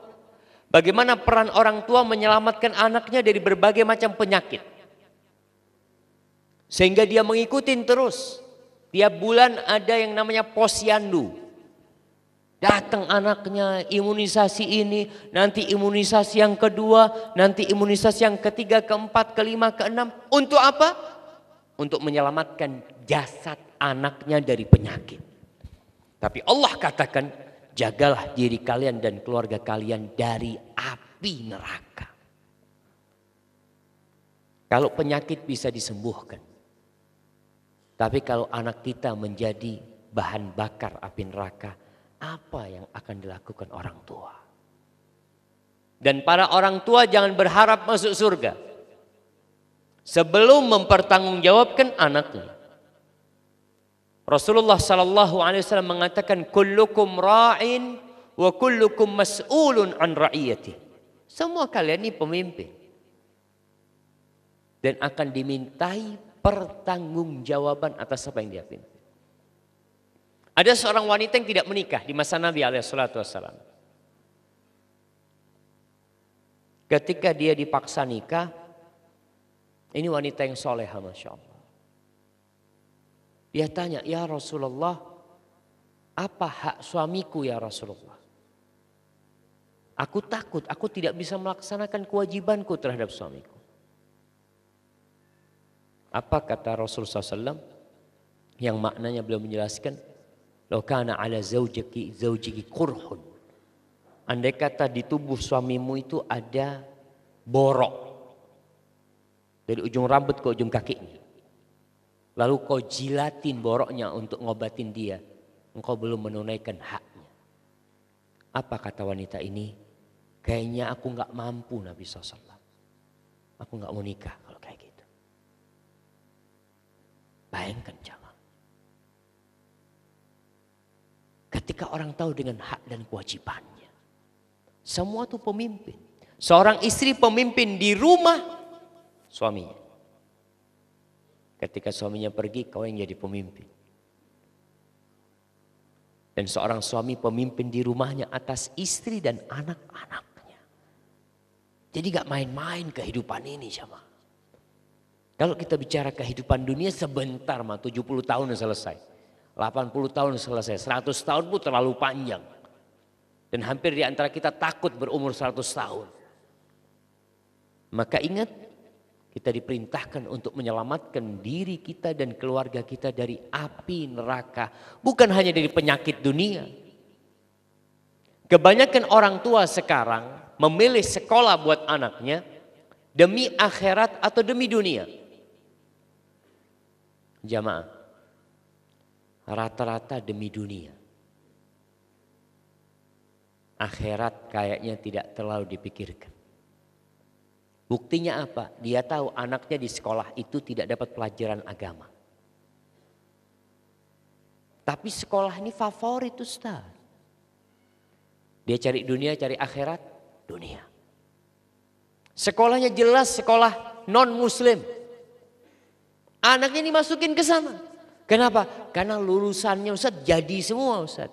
Bagaimana peran orang tua menyelamatkan anaknya dari berbagai macam penyakit. Sehingga dia mengikuti terus. Tiap bulan ada yang namanya posyandu. Datang anaknya imunisasi ini, nanti imunisasi yang kedua, nanti imunisasi yang ketiga, keempat, kelima, keenam. Untuk apa? Untuk menyelamatkan jasad anaknya dari penyakit. Tapi Allah katakan, jagalah diri kalian dan keluarga kalian dari api neraka. Kalau penyakit bisa disembuhkan. Tapi kalau anak kita menjadi bahan bakar api neraka, apa yang akan dilakukan orang tua? Dan para orang tua jangan berharap masuk surga sebelum mempertanggungjawabkan anaknya. Rasulullah sallallahu alaihi wasallam mengatakan kullukum ra'in wa kullukum mas'ulun an ra'iyati. Semua kalian ini pemimpin dan akan dimintai pertanggungjawaban atas apa yang dia pimpin. Ada seorang wanita yang tidak menikah di masa Nabi alaihi salatu wasallam. Ketika dia dipaksa nikah, ini wanita yang soleha Masya Allah. Dia tanya, ya Rasulullah, apa hak suamiku ya Rasulullah? Aku takut, aku tidak bisa melaksanakan kewajibanku terhadap suamiku. Apa kata Rasulullah SAW? Yang maknanya beliau menjelaskan, "Lau kana ala zaujiki kurhun." Andai kata di tubuh suamimu itu ada borok. Dari ujung rambut ke ujung kakinya. Lalu kau jilatin boroknya untuk ngobatin dia. Engkau belum menunaikan haknya. Apa kata wanita ini? Kayaknya aku gak mampu Nabi SAW. Aku gak mau nikah kalau kayak gitu. Bayangkan jangan. Ketika orang tahu dengan hak dan kewajibannya. Semua itu pemimpin. Seorang istri pemimpin di rumah suaminya. Ketika suaminya pergi, kau yang jadi pemimpin. Dan seorang suami pemimpin di rumahnya atas istri dan anak-anaknya. Jadi gak main-main kehidupan ini sama. Kalau kita bicara kehidupan dunia sebentar mah 70 tahun selesai. 80 tahun selesai. 100 tahun pun terlalu panjang. Dan hampir di antara kita takut berumur 100 tahun. Maka ingat, kita diperintahkan untuk menyelamatkan diri kita dan keluarga kita dari api neraka. Bukan hanya dari penyakit dunia. Kebanyakan orang tua sekarang memilih sekolah buat anaknya demi akhirat atau demi dunia. Jamaah, rata-rata demi dunia. Akhirat kayaknya tidak terlalu dipikirkan. Buktinya apa? Dia tahu anaknya di sekolah itu tidak dapat pelajaran agama. Tapi sekolah ini favorit Ustaz. Dia cari dunia, cari akhirat, dunia. Sekolahnya jelas sekolah non muslim. Anaknya dimasukin ke sana. Kenapa? Karena lulusannya Ustaz jadi semua Ustaz.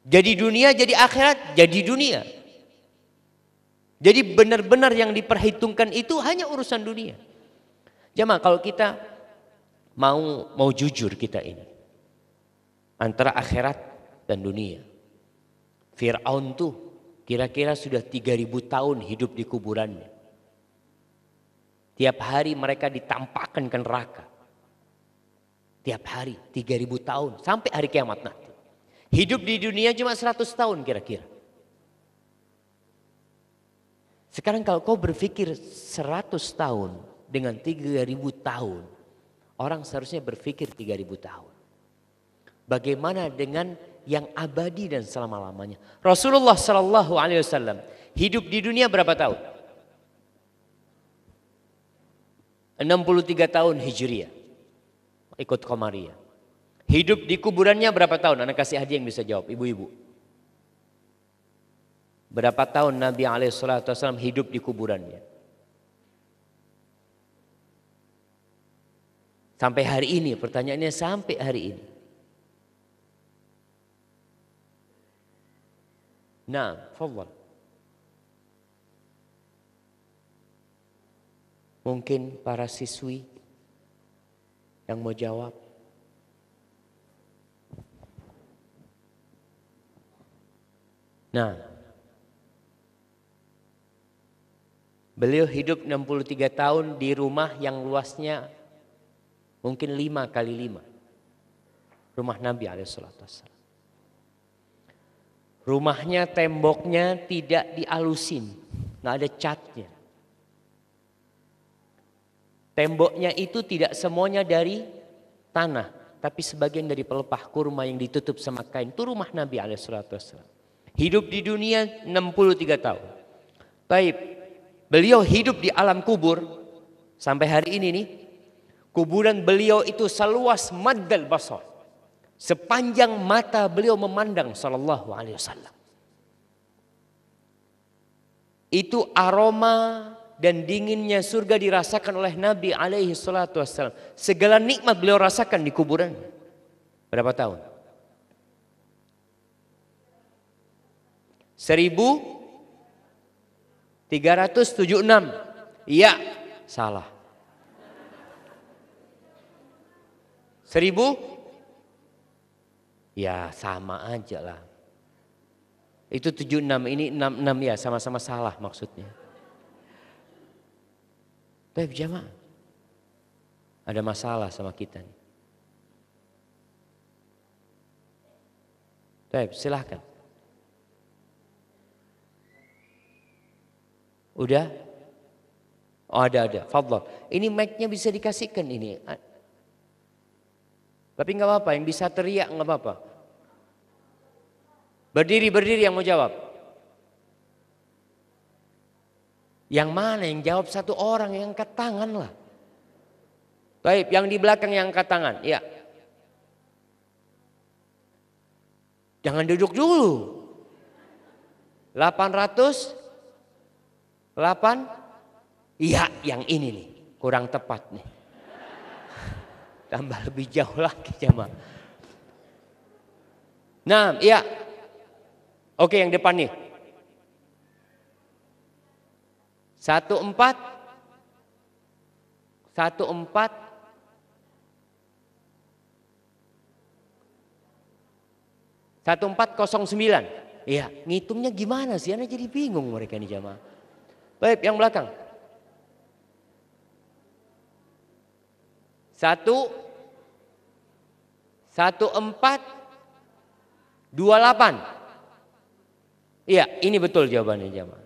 Jadi dunia, jadi akhirat, jadi dunia. Jadi benar-benar yang diperhitungkan itu hanya urusan dunia. Jemaah, kalau kita mau jujur kita ini. Antara akhirat dan dunia. Fir'aun tuh kira-kira sudah 3000 tahun hidup di kuburannya. Tiap hari mereka ditampakkan ke neraka. Tiap hari 3000 tahun sampai hari kiamat nanti. Hidup di dunia cuma 100 tahun kira-kira. Sekarang kalau kau berpikir 100 tahun dengan 3000 tahun. Orang seharusnya berpikir 3000 tahun. Bagaimana dengan yang abadi dan selama-lamanya. Rasulullah Sallallahu Alaihi Wasallam hidup di dunia berapa tahun? 63 tahun Hijriah. Ikut Qamariyah. Hidup di kuburannya berapa tahun? Anak kasih hadiah yang bisa jawab, ibu-ibu. Berapa tahun Nabi SAW hidup di kuburannya? Sampai hari ini, pertanyaannya sampai hari ini. Nah, fadhal. Mungkin para siswi yang mau jawab. Nah, beliau hidup 63 tahun di rumah yang luasnya mungkin 5 kali 5. Rumah Nabi SAW. Rumahnya temboknya tidak dialusin, nggak ada catnya. Temboknya itu tidak semuanya dari tanah, tapi sebagian dari pelepah kurma yang ditutup sama kain. Itu rumah Nabi SAW. Hidup di dunia 63 tahun. Baik, beliau hidup di alam kubur sampai hari ini nih. Kuburan beliau itu seluas maddal basar. Sepanjang mata beliau memandang sallallahu alaihi wasallam. Itu aroma dan dinginnya surga dirasakan oleh Nabi alaihi salatu wasallam. Segala nikmat beliau rasakan di kuburan. Berapa tahun? 1376. Iya, salah. 1000? Ya sama aja lah. Itu 76, ini 66 ya, sama-sama salah maksudnya. Baik jamaah, ada masalah sama kita nih. Baik, silahkan. Udah? Oh ada. Fadhal. Ini mic-nya bisa dikasihkan ini. Tapi nggak apa-apa, yang bisa teriak nggak apa-apa. Berdiri yang mau jawab. Yang mana yang jawab satu orang yang angkat tangan lah. Baik, yang di belakang yang angkat tangan. Ya. Jangan duduk dulu. 808. Iya, yang ini nih. Kurang tepat nih. Tambah lebih jauh lagi jemaah. Nah, iya. Oke, yang depan nih. 14 1409. Iya, ngitungnya gimana sih? Ana jadi bingung mereka nih jamaah. Baik, yang belakang. 1428. Iya, ini betul jawabannya jamaah.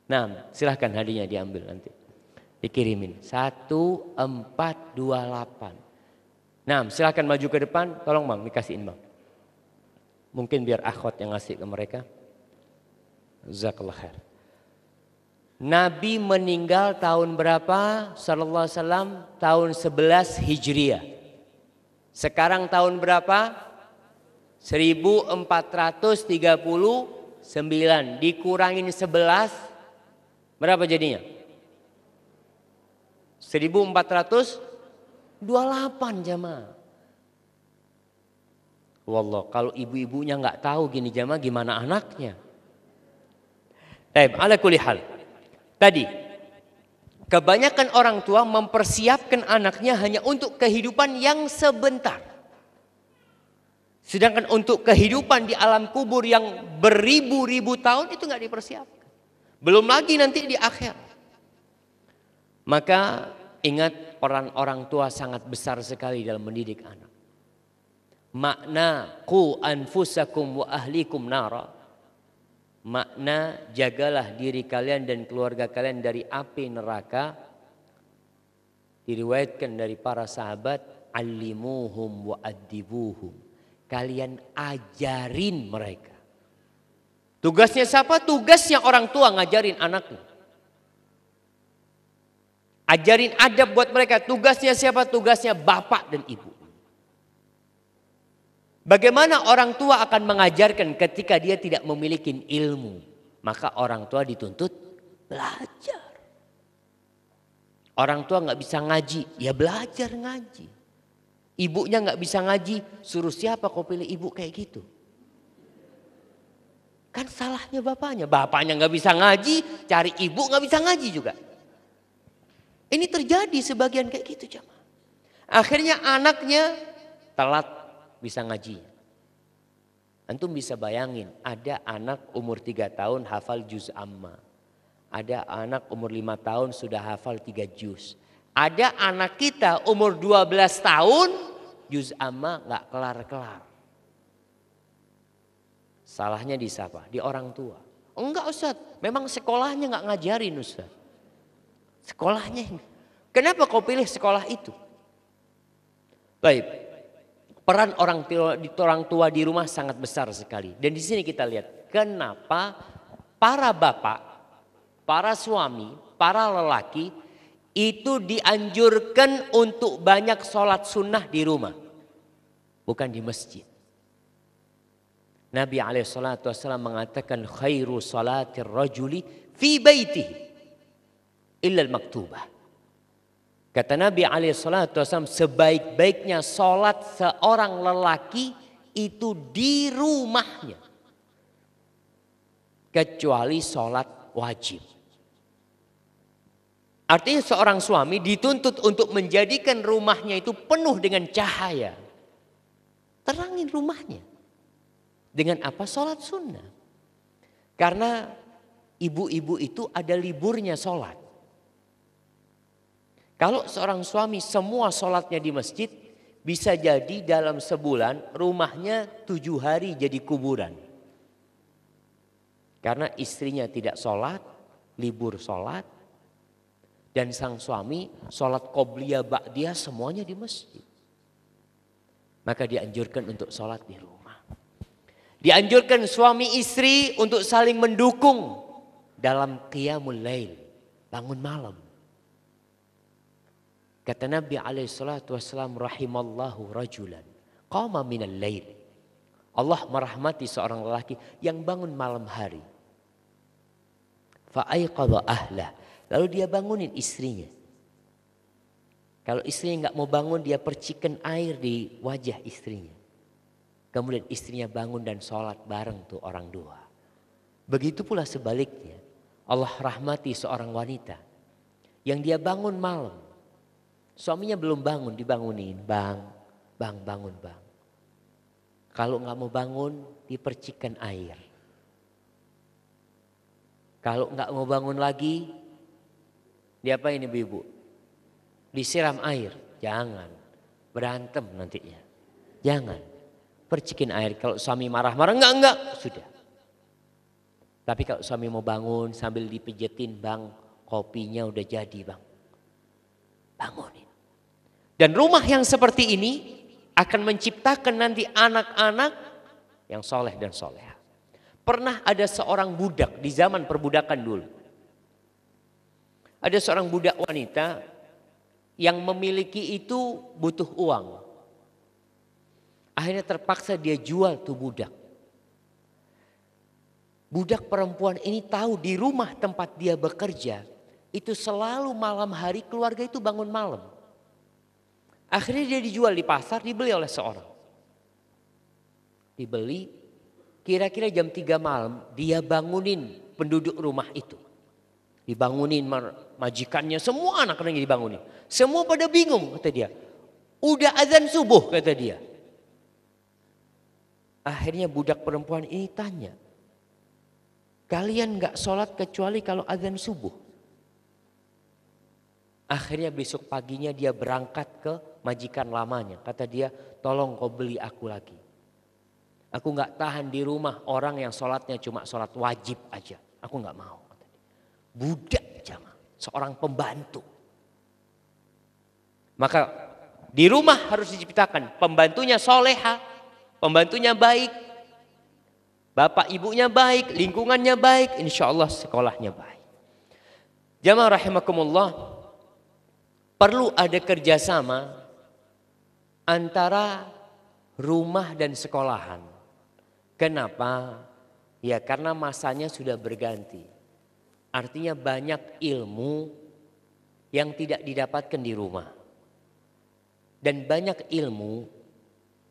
Nah, silahkan hadiahnya diambil nanti. Dikirimin. 1428. Nah, silahkan maju ke depan. Tolong bang, dikasihin bang. Mungkin biar akhwat yang ngasih ke mereka. Jazakallah khair. Nabi meninggal tahun berapa? Sallallahu alaihi wasallam tahun 11 Hijriah. Sekarang tahun berapa? 1439 dikurangin 11 berapa jadinya? 1428 jamaah. Wallah, kalau ibu-ibunya nggak tahu gini jamaah, gimana anaknya? Baik, ala kulli hal. Tadi, kebanyakan orang tua mempersiapkan anaknya hanya untuk kehidupan yang sebentar. Sedangkan untuk kehidupan di alam kubur yang beribu-ribu tahun itu nggak dipersiapkan. Belum lagi nanti di akhir. Maka ingat, peran orang tua sangat besar sekali dalam mendidik anak. Makna qu anfusakum wa ahlikum nara. Makna jagalah diri kalian dan keluarga kalian dari api neraka. Diriwayatkan dari para sahabat, allimuhum wa addibuhum. Kalian ajarin mereka. Tugasnya siapa? Tugasnya orang tua ngajarin anaknya. Ajarin adab buat mereka. Tugasnya siapa? Tugasnya bapak dan ibu. Bagaimana orang tua akan mengajarkan ketika dia tidak memiliki ilmu? Maka orang tua dituntut belajar. Orang tua nggak bisa ngaji, ya belajar ngaji. Ibunya nggak bisa ngaji, suruh siapa kau pilih ibu kayak gitu? Kan salahnya bapaknya. Bapaknya nggak bisa ngaji, cari ibu nggak bisa ngaji juga. Ini terjadi sebagian kayak gitu jamaah. Akhirnya anaknya telat bisa ngaji. Antum bisa bayangin, ada anak umur 3 tahun hafal juz amma. Ada anak umur 5 tahun sudah hafal 3 juz. Ada anak kita umur 12 tahun juz amma gak kelar-kelar. Salahnya di siapa? Di orang tua. Enggak Ustaz, memang sekolahnya gak ngajarin Ustaz. Sekolahnya. Kenapa kau pilih sekolah itu? Baik. Peran orang tua di rumah sangat besar sekali. Dan di sini kita lihat kenapa para bapak, para suami, para lelaki itu dianjurkan untuk banyak sholat sunnah di rumah. Bukan di masjid. Nabi SAW mengatakan khairu salatir rajuli fi baitihi illa al-maktubah. Kata Nabi SAW, sebaik-baiknya sholat seorang lelaki itu di rumahnya. Kecuali sholat wajib. Artinya seorang suami dituntut untuk menjadikan rumahnya itu penuh dengan cahaya. Terangin rumahnya. Dengan apa? Sholat sunnah. Karena ibu-ibu itu ada liburnya sholat. Kalau seorang suami semua sholatnya di masjid, bisa jadi dalam sebulan rumahnya 7 hari jadi kuburan. Karena istrinya tidak sholat, libur sholat. Dan sang suami sholat qobliyah ba'diyah semuanya di masjid. Maka dianjurkan untuk sholat di rumah. Dianjurkan suami istri untuk saling mendukung dalam qiyamul lail, bangun malam. Kata Nabi SAW, rahimallahu rajulan qama minal lail. Allah merahmati seorang lelaki yang bangun malam hari. Fa'aiqadha ahlah. Lalu dia bangunin istrinya. Kalau istrinya nggak mau bangun, dia percikan air di wajah istrinya. Kemudian istrinya bangun dan sholat bareng tuh orang dua. Begitu pula sebaliknya. Allah rahmati seorang wanita yang dia bangun malam. Suaminya belum bangun, dibangunin. Bang, bangun bang. Kalau nggak mau bangun, dipercikan air. Kalau nggak mau bangun lagi, diapain ibu-ibu? Disiram air. Jangan, berantem nantinya. Jangan, percikin air. Kalau suami marah-marah, enggak, sudah. Tapi kalau suami mau bangun sambil dipijetin, bang, kopinya udah jadi bang. Bangunin. Dan rumah yang seperti ini akan menciptakan nanti anak-anak yang soleh dan soleha. Pernah ada seorang budak di zaman perbudakan dulu. Ada seorang budak wanita yang memiliki itu butuh uang. Akhirnya terpaksa dia jual tuh budak. Budak perempuan ini tahu di rumah tempat dia bekerja itu selalu malam hari keluarga itu bangun malam. Akhirnya dia dijual di pasar, dibeli oleh seorang. Dibeli, kira-kira jam 3 malam dia bangunin penduduk rumah itu. Dibangunin majikannya, semua anak-anaknya dibangunin. Semua pada bingung kata dia. Udah azan subuh kata dia. Akhirnya budak perempuan ini tanya, kalian gak sholat kecuali kalau azan subuh? Akhirnya besok paginya dia berangkat ke majikan lamanya. Kata dia, tolong kau beli aku lagi. Aku gak tahan di rumah orang yang sholatnya cuma sholat wajib aja. Aku gak mau. Kata dia. Budak jamaah, seorang pembantu. Maka di rumah harus diciptakan pembantunya soleha. Pembantunya baik, bapak ibunya baik, lingkungannya baik, insya Allah sekolahnya baik. Jamaah rahimakumullah, perlu ada kerjasama antara rumah dan sekolahan. Kenapa? Ya karena masanya sudah berganti. Artinya banyak ilmu yang tidak didapatkan di rumah. Dan banyak ilmu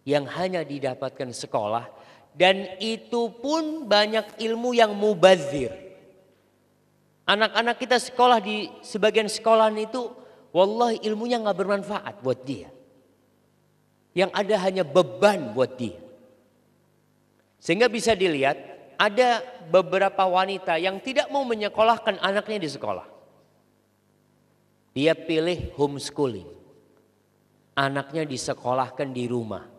yang hanya didapatkan sekolah, dan itu pun banyak ilmu yang mubazir. Anak-anak kita sekolah di sebagian sekolahan itu, wallahi ilmunya nggak bermanfaat buat dia. Yang ada hanya beban buat dia. Sehingga bisa dilihat ada beberapa wanita yang tidak mau menyekolahkan anaknya di sekolah. Dia pilih homeschooling. Anaknya disekolahkan di rumah.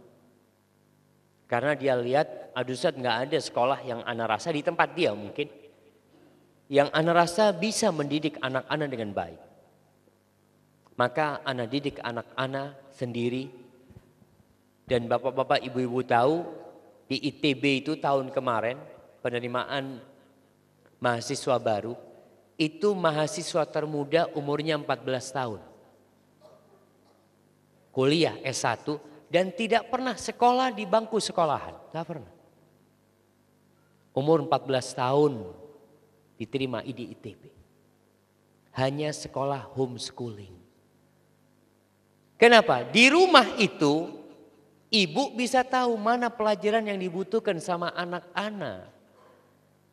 Karena dia lihat, aduh Ustaz nggak ada sekolah yang ana rasa di tempat dia mungkin. Yang ana rasa bisa mendidik anak-anak dengan baik. Maka ana didik anak-anak sendiri. Dan bapak-bapak ibu-ibu tahu di ITB itu tahun kemarin penerimaan mahasiswa baru. Itu mahasiswa termuda umurnya 14 tahun. Kuliah S1. Dan tidak pernah sekolah di bangku sekolahan. Tidak pernah. Umur 14 tahun diterima di ITB. Hanya sekolah homeschooling. Kenapa? Di rumah itu ibu bisa tahu mana pelajaran yang dibutuhkan sama anak-anak.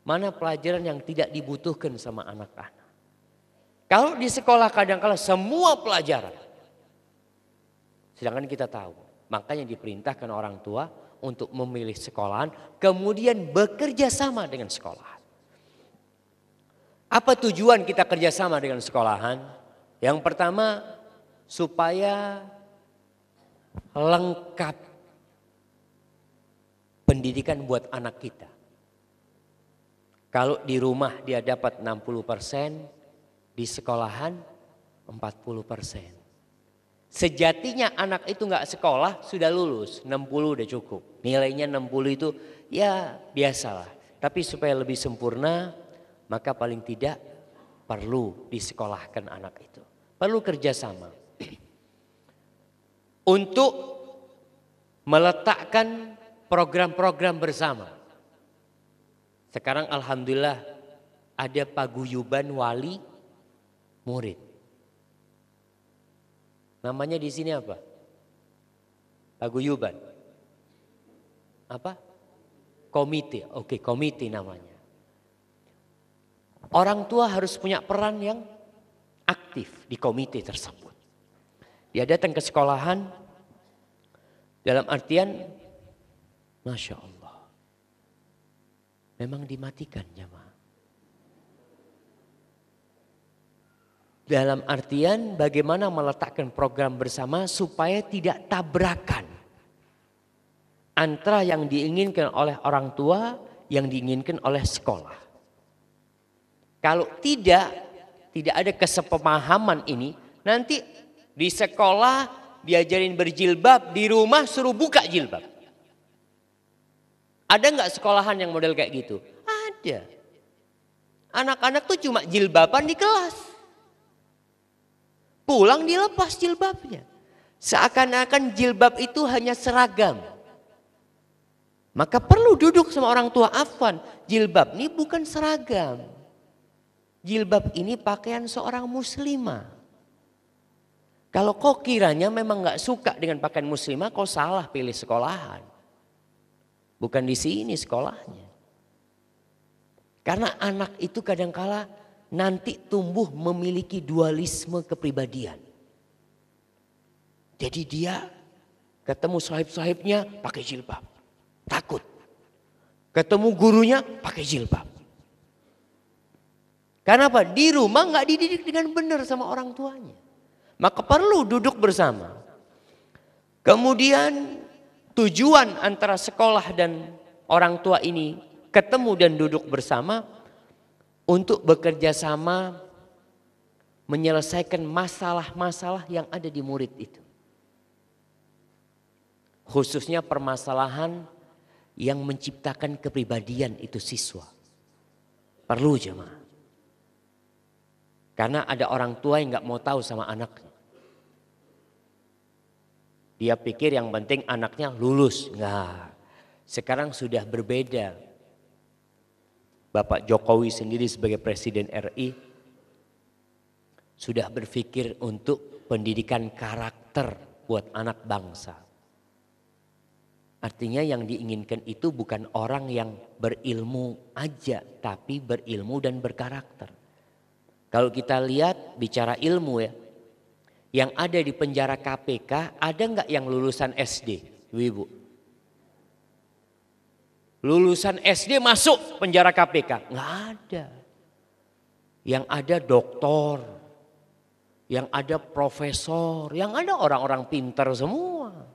Mana pelajaran yang tidak dibutuhkan sama anak-anak. Kalau di sekolah kadang-kala semua pelajaran. Sedangkan kita tahu. Makanya diperintahkan orang tua untuk memilih sekolahan, kemudian bekerja sama dengan sekolahan. Apa tujuan kita kerjasama dengan sekolahan? Yang pertama, supaya lengkap pendidikan buat anak kita. Kalau di rumah dia dapat 60%, di sekolahan 40%. Sejatinya anak itu nggak sekolah sudah lulus, 60 udah cukup. Nilainya 60 itu ya biasalah. Tapi supaya lebih sempurna maka paling tidak perlu disekolahkan anak itu. Perlu kerjasama. Untuk meletakkan program-program bersama. Sekarang alhamdulillah ada paguyuban wali murid. Namanya di sini apa? Paguyuban. Apa? Komite. Oke, komite namanya. Orang tua harus punya peran yang aktif di komite tersebut. Dia datang ke sekolahan dalam artian Masya Allah. Memang dimatikan jamaah. Dalam artian bagaimana meletakkan program bersama supaya tidak tabrakan antara yang diinginkan oleh orang tua, yang diinginkan oleh sekolah. Kalau tidak ada kesepemahaman ini, nanti di sekolah diajarin berjilbab, di rumah suruh buka jilbab. Ada nggak sekolahan yang model kayak gitu? Ada. Anak-anak tuh cuma jilbaban di kelas. Pulang dilepas jilbabnya. Seakan-akan jilbab itu hanya seragam. Maka perlu duduk sama orang tua, afwan, jilbab ini bukan seragam. Jilbab ini pakaian seorang muslimah. Kalau kau kiranya memang gak suka dengan pakaian muslimah, kau salah pilih sekolahan. Bukan di sini sekolahnya. Karena anak itu kadangkala nanti tumbuh memiliki dualisme kepribadian. Jadi dia ketemu sahib-sahibnya pakai jilbab. Takut. Ketemu gurunya pakai jilbab. Karena apa? Di rumah gak dididik dengan benar sama orang tuanya. Maka perlu duduk bersama. Kemudian tujuan antara sekolah dan orang tua ini ketemu dan duduk bersama untuk bekerja sama menyelesaikan masalah-masalah yang ada di murid itu. Khususnya permasalahan yang menciptakan kepribadian itu siswa. Perlu jemaah. Karena ada orang tua yang gak mau tahu sama anaknya. Dia pikir yang penting anaknya lulus. Enggak. Sekarang sudah berbeda. Bapak Jokowi sendiri sebagai Presiden RI sudah berpikir untuk pendidikan karakter buat anak bangsa. Artinya yang diinginkan itu bukan orang yang berilmu aja, tapi berilmu dan berkarakter. Kalau kita lihat bicara ilmu ya, yang ada di penjara KPK ada nggak yang lulusan SD, ibu? Lulusan SD masuk penjara KPK? Nggak ada. Yang ada doktor, yang ada profesor, yang ada orang-orang pintar semua.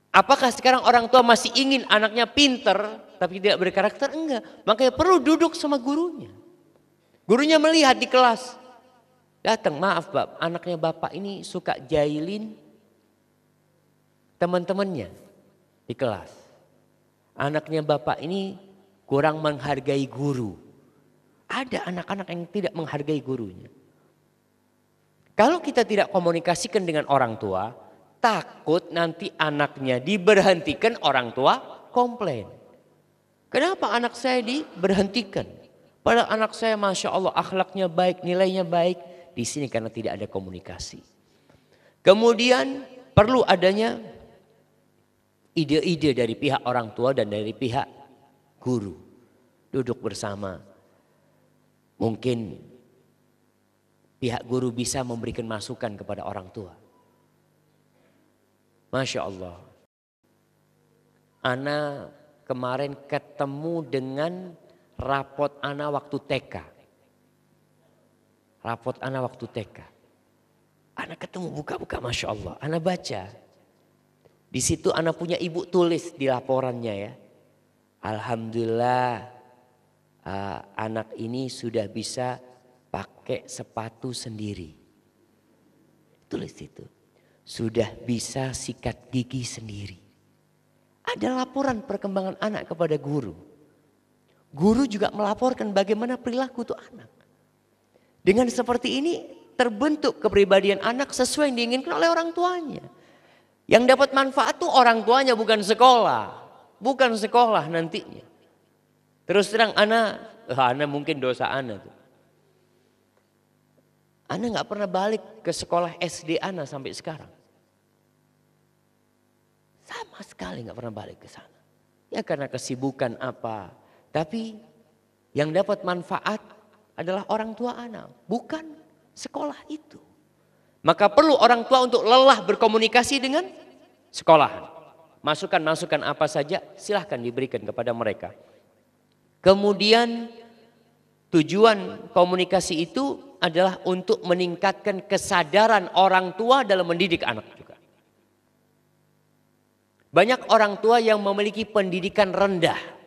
Apakah sekarang orang tua masih ingin anaknya pintar tapi tidak berkarakter? Enggak. Makanya perlu duduk sama gurunya. Gurunya melihat di kelas. Datang, maaf Pak, anaknya Bapak ini suka jahilin teman-temannya di kelas. Anaknya Bapak ini kurang menghargai guru. Ada anak-anak yang tidak menghargai gurunya. Kalau kita tidak komunikasikan dengan orang tua, takut nanti anaknya diberhentikan, orang tua komplain. Kenapa anak saya diberhentikan? Padahal anak saya Masya Allah akhlaknya baik, nilainya baik. Di sini karena tidak ada komunikasi. Kemudian perlu adanya ide-ide dari pihak orang tua dan dari pihak guru. Duduk bersama. Mungkin pihak guru bisa memberikan masukan kepada orang tua. Masya Allah. Ana kemarin ketemu dengan rapot Ana waktu TK. Rapot Ana waktu TK. Ana ketemu buka-buka Masya Allah. Ana baca. Di situ Ana punya ibu tulis di laporannya ya. Alhamdulillah anak ini sudah bisa pakai sepatu sendiri. Tulis itu. Sudah bisa sikat gigi sendiri. Ada laporan perkembangan anak kepada guru. Guru juga melaporkan bagaimana perilaku itu anak. Dengan seperti ini terbentuk kepribadian anak sesuai yang diinginkan oleh orang tuanya. Yang dapat manfaat tuh orang tuanya bukan sekolah. Bukan sekolah nantinya. Terus terang Ana mungkin dosa Ana tuh. Ana gak pernah balik ke sekolah SD Ana sampai sekarang. Sama sekali gak pernah balik ke sana. Ya karena kesibukan apa. Tapi yang dapat manfaat adalah orang tua anak, bukan sekolah itu. Maka perlu orang tua untuk lelah berkomunikasi dengan sekolahan. Masukan-masukan apa saja silahkan diberikan kepada mereka. Kemudian tujuan komunikasi itu adalah untuk meningkatkan kesadaran orang tua dalam mendidik anak juga. Banyak orang tua yang memiliki pendidikan rendah.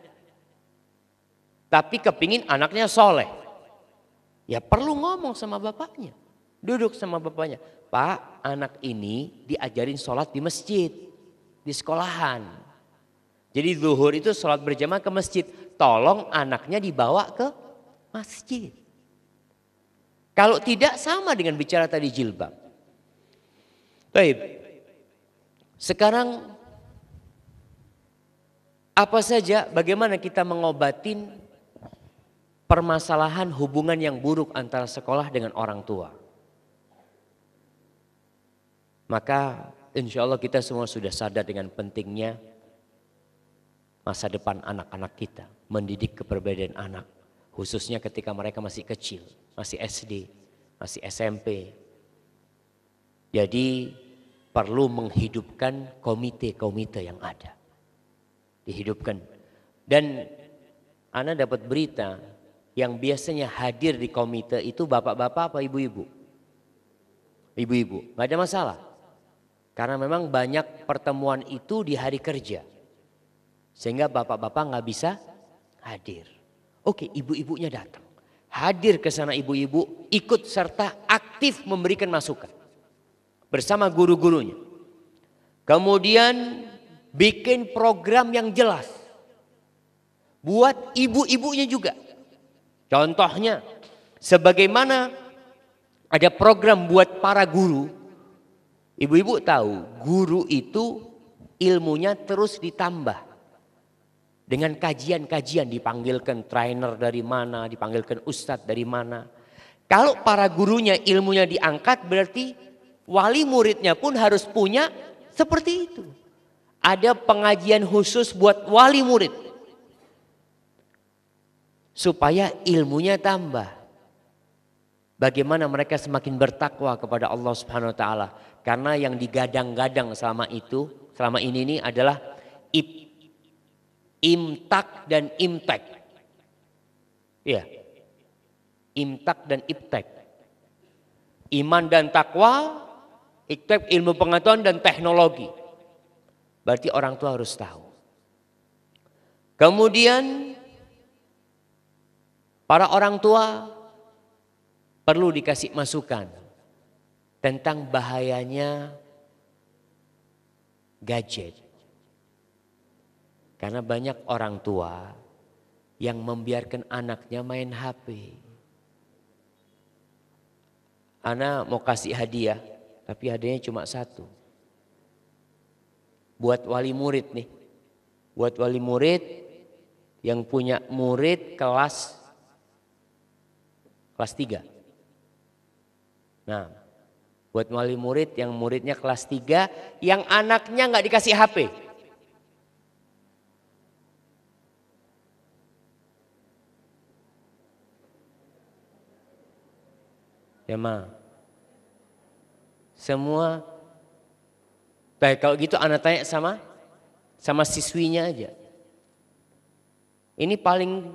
Tapi kepingin anaknya soleh. Ya perlu ngomong sama bapaknya. Duduk sama bapaknya. Pak, anak ini diajarin sholat di masjid. Di sekolahan. Jadi zuhur itu sholat berjamaah ke masjid. Tolong anaknya dibawa ke masjid. Kalau tidak sama dengan bicara tadi jilbab. Baik. Sekarang apa saja bagaimana kita mengobatin permasalahan hubungan yang buruk antara sekolah dengan orang tua? Maka insya Allah kita semua sudah sadar dengan pentingnya masa depan anak-anak kita. Mendidik kepribadian anak. Khususnya ketika mereka masih kecil. Masih SD, masih SMP. Jadi perlu menghidupkan komite-komite yang ada. Dihidupkan. Dan Ana dapat berita yang biasanya hadir di komite itu bapak-bapak apa ibu-ibu? Ibu-ibu, gak ada masalah. Karena memang banyak pertemuan itu di hari kerja. Sehingga bapak-bapak gak bisa hadir. Oke, ibu-ibunya datang. Hadir ke sana ibu-ibu, ikut serta aktif memberikan masukan. Bersama guru-gurunya. Kemudian bikin program yang jelas. Buat ibu-ibunya juga. Contohnya, sebagaimana ada program buat para guru. Ibu-ibu tahu, guru itu ilmunya terus ditambah. Dengan kajian-kajian, dipanggilkan trainer dari mana, dipanggilkan ustadz dari mana. Kalau para gurunya ilmunya diangkat, berarti wali muridnya pun harus punya seperti itu. Ada pengajian khusus buat wali murid. Supaya ilmunya tambah. Bagaimana mereka semakin bertakwa kepada Allah Subhanahu wa taala. Karena yang digadang-gadang selama ini adalah imtak dan imtek. Iya. Imtak dan iptek. Iman dan takwa, iktek ilmu pengetahuan dan teknologi. Berarti orang tua harus tahu. Kemudian para orang tua perlu dikasih masukan tentang bahayanya gadget. Karena banyak orang tua yang membiarkan anaknya main HP. Ana mau kasih hadiah, tapi hadiahnya cuma satu. Buat wali murid nih. Buat wali murid yang punya murid kelas 3. Nah, buat wali murid yang muridnya kelas 3 yang anaknya nggak dikasih HP. Ya ma. Semua. Baik, kalau gitu anak tanya sama siswinya aja. Ini paling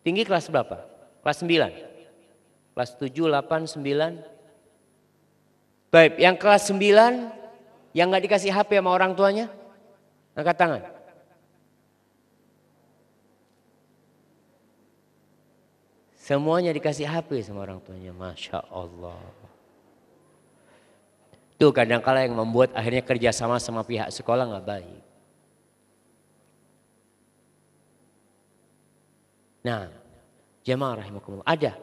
tinggi kelas berapa? Kelas 9. Kelas 7, 8, 9. Baik, yang kelas 9 yang nggak dikasih HP sama orang tuanya, angkat tangan. Semuanya dikasih HP sama orang tuanya, Masya Allah. Itu kadang-kala yang membuat akhirnya kerjasama sama pihak sekolah nggak baik. Nah, jemaah rahimakumullah, ada.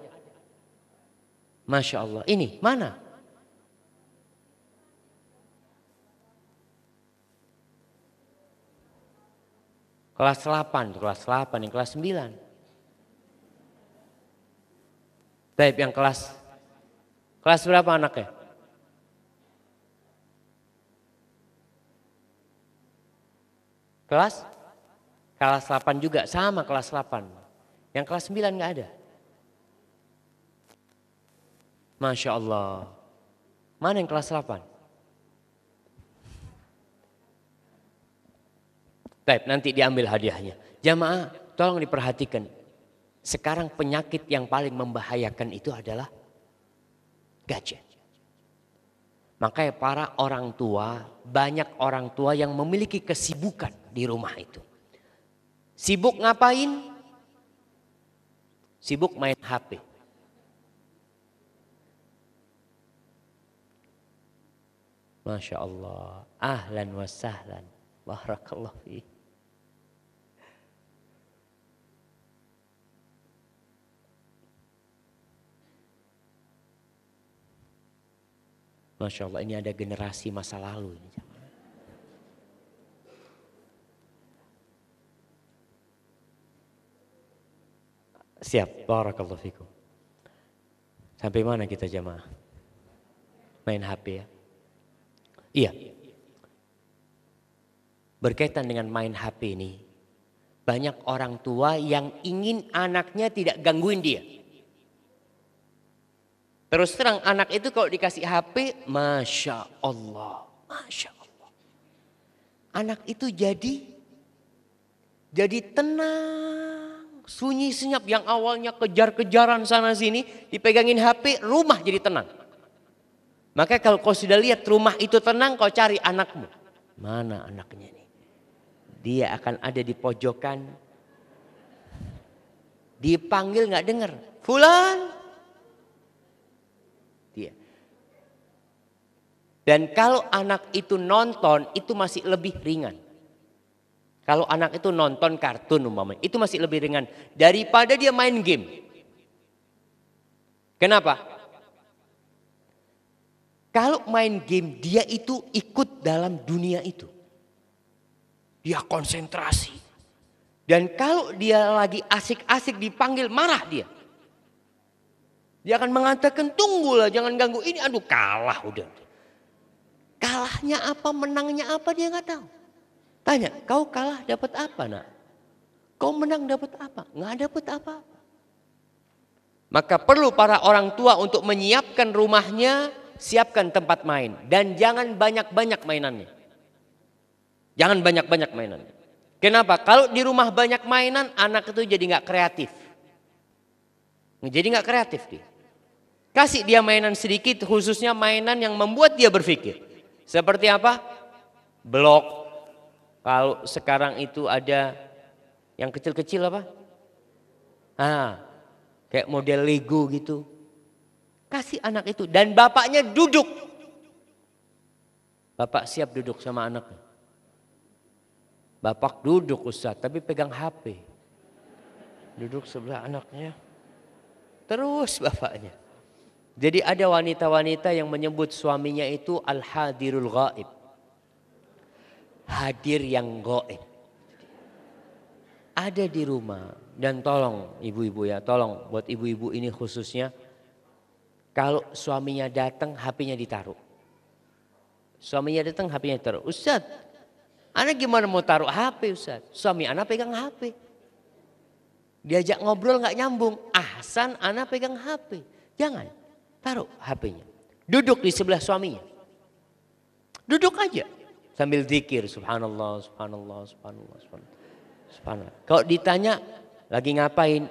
Masya Allah, ini mana? Kelas 8, yang kelas 9. Baik, yang kelas berapa anaknya? Kelas 8 juga, sama kelas 8. Yang kelas 9 nggak ada. Masya Allah. Mana yang kelas 8? Baik, nanti diambil hadiahnya. Jamaah, tolong diperhatikan. Sekarang penyakit yang paling membahayakan itu adalah gadget. Makanya para orang tua, banyak orang tua yang memiliki kesibukan di rumah itu. Sibuk ngapain? Sibuk main HP. Masya Allah. Ahlan wa sahlan. Barakallahu fiik. Masya Allah, ini ada generasi masa lalu ini. Siap, barakallahu fikum. Sampai mana kita jamaah? Main HP ya? Iya. Berkaitan dengan main HP ini, banyak orang tua yang ingin anaknya tidak gangguin dia. Terus terang anak itu kalau dikasih HP, Masya Allah, Masya Allah. Anak itu jadi tenang, sunyi senyap. Yang awalnya kejar-kejaran sana sini, dipegangin HP, rumah jadi tenang. Maka kalau kau sudah lihat rumah itu tenang, kau cari anakmu. Mana anaknya nih? Dia akan ada di pojokan. Dipanggil nggak dengar. Fulan. Dia. Dan kalau anak itu nonton, itu masih lebih ringan. Kalau anak itu nonton kartun umpamanya, itu masih lebih ringan daripada dia main game. Kenapa? Kalau main game dia itu ikut dalam dunia itu. Dia konsentrasi. Dan kalau dia lagi asik-asik dipanggil, marah dia. Dia akan mengatakan, tunggulah jangan ganggu ini. Aduh kalah udah. Kalahnya apa, menangnya apa dia nggak tahu. Tanya, kau kalah dapat apa nak? Kau menang dapat apa? Nggak dapat apa-apa. Maka perlu para orang tua untuk menyiapkan rumahnya, siapkan tempat main. Dan jangan banyak-banyak mainannya. Jangan banyak-banyak mainannya. Kenapa? Kalau di rumah banyak mainan, anak itu jadi nggak kreatif. Jadi nggak kreatif dia. Kasih dia mainan sedikit, khususnya mainan yang membuat dia berpikir. Seperti apa? Blok. Kalau sekarang itu ada yang kecil-kecil apa? Kayak model Lego gitu. Kasih anak itu. Dan bapaknya duduk. Bapak siap duduk sama anaknya. Bapak duduk Ustaz, tapi pegang HP. Duduk sebelah anaknya. Terus bapaknya. Jadi ada wanita-wanita yang menyebut suaminya itu al-hadirul ghaib. Hadir yang gaib. Ada di rumah. Dan tolong ibu-ibu ya, tolong buat ibu-ibu ini khususnya. Kalau suaminya datang, HP-nya ditaruh. Suaminya datang, HP-nya ditaruh. Ustaz, anak gimana mau taruh HP Ustaz? Suami anak pegang HP. Diajak ngobrol gak nyambung. Ahsan anak pegang HP. Jangan, taruh HP-nya. Duduk di sebelah suaminya. Duduk aja. Sambil zikir, subhanallah, subhanallah, subhanallah, subhanallah. Subhanallah. Kalau ditanya, lagi ngapain?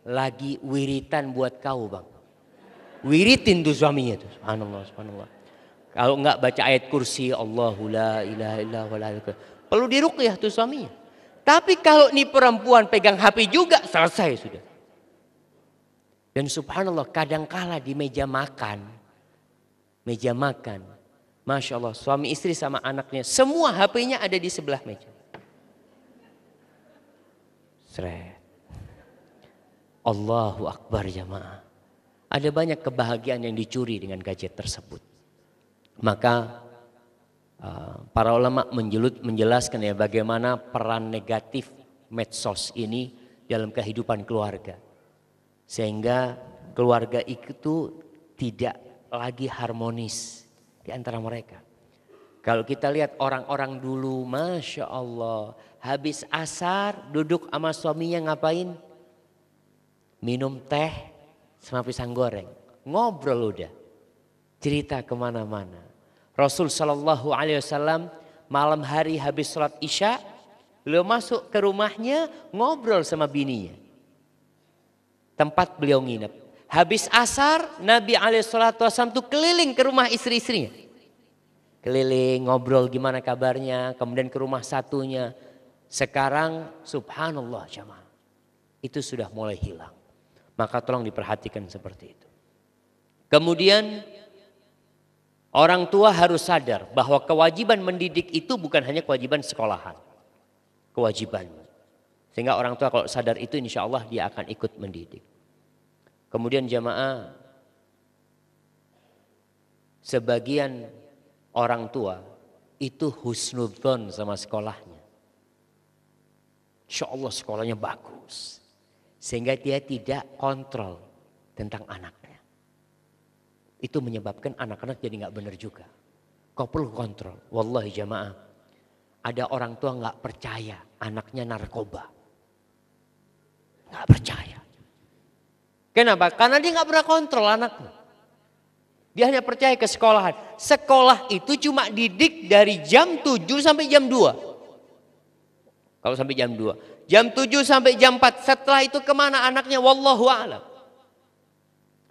Lagi wiritan buat kau bang. Wiritin tuh suaminya tuh. Subhanallah, subhanallah. Kalau enggak baca ayat kursi, Allahu la ilaha illallah wa la ilaha illallah. Perlu diruqyah tuh suaminya. Tapi kalau nih perempuan pegang HP juga, selesai sudah. Dan subhanallah kadangkala di meja makan. Masya Allah suami istri sama anaknya. Semua HP-nya ada di sebelah meja. Seret. Allahu Akbar jamaah. Ada banyak kebahagiaan yang dicuri dengan gadget tersebut. Maka para ulama menjelaskan ya bagaimana peran negatif medsos ini dalam kehidupan keluarga. Sehingga keluarga itu tidak lagi harmonis di antara mereka. Kalau kita lihat orang-orang dulu, Masya Allah, habis asar duduk sama suaminya ngapain? Minum teh sama pisang goreng. Ngobrol udah. Cerita kemana-mana. Rasul Shallallahu Alaihi Wasallam malam hari habis sholat isya, beliau masuk ke rumahnya ngobrol sama bininya. Tempat beliau nginep. Habis asar Nabi SAW tuh keliling ke rumah istri-istrinya. Keliling ngobrol gimana kabarnya. Kemudian ke rumah satunya. Sekarang subhanallah jamaah. Itu sudah mulai hilang. Maka tolong diperhatikan seperti itu. Kemudian orang tua harus sadar bahwa kewajiban mendidik itu bukan hanya kewajiban sekolahan. Kewajiban. Sehingga orang tua kalau sadar itu insya Allah dia akan ikut mendidik. Kemudian jamaah, sebagian orang tua itu husnudzon sama sekolahnya. Insya Allah sekolahnya bagus. Sehingga dia tidak kontrol tentang anaknya. Itu menyebabkan anak-anak jadi gak benar juga. Kau perlu kontrol. Wallahi jamaah. Ada orang tua gak percaya anaknya narkoba. Gak percaya. Kenapa? Karena dia gak pernah kontrol anaknya. Dia hanya percaya ke sekolahan. Sekolah itu cuma didik dari jam 7 sampai jam 2. Kalau sampai jam 2. Jam 7 sampai jam 4. Setelah itu kemana anaknya? Wallahu a'lam.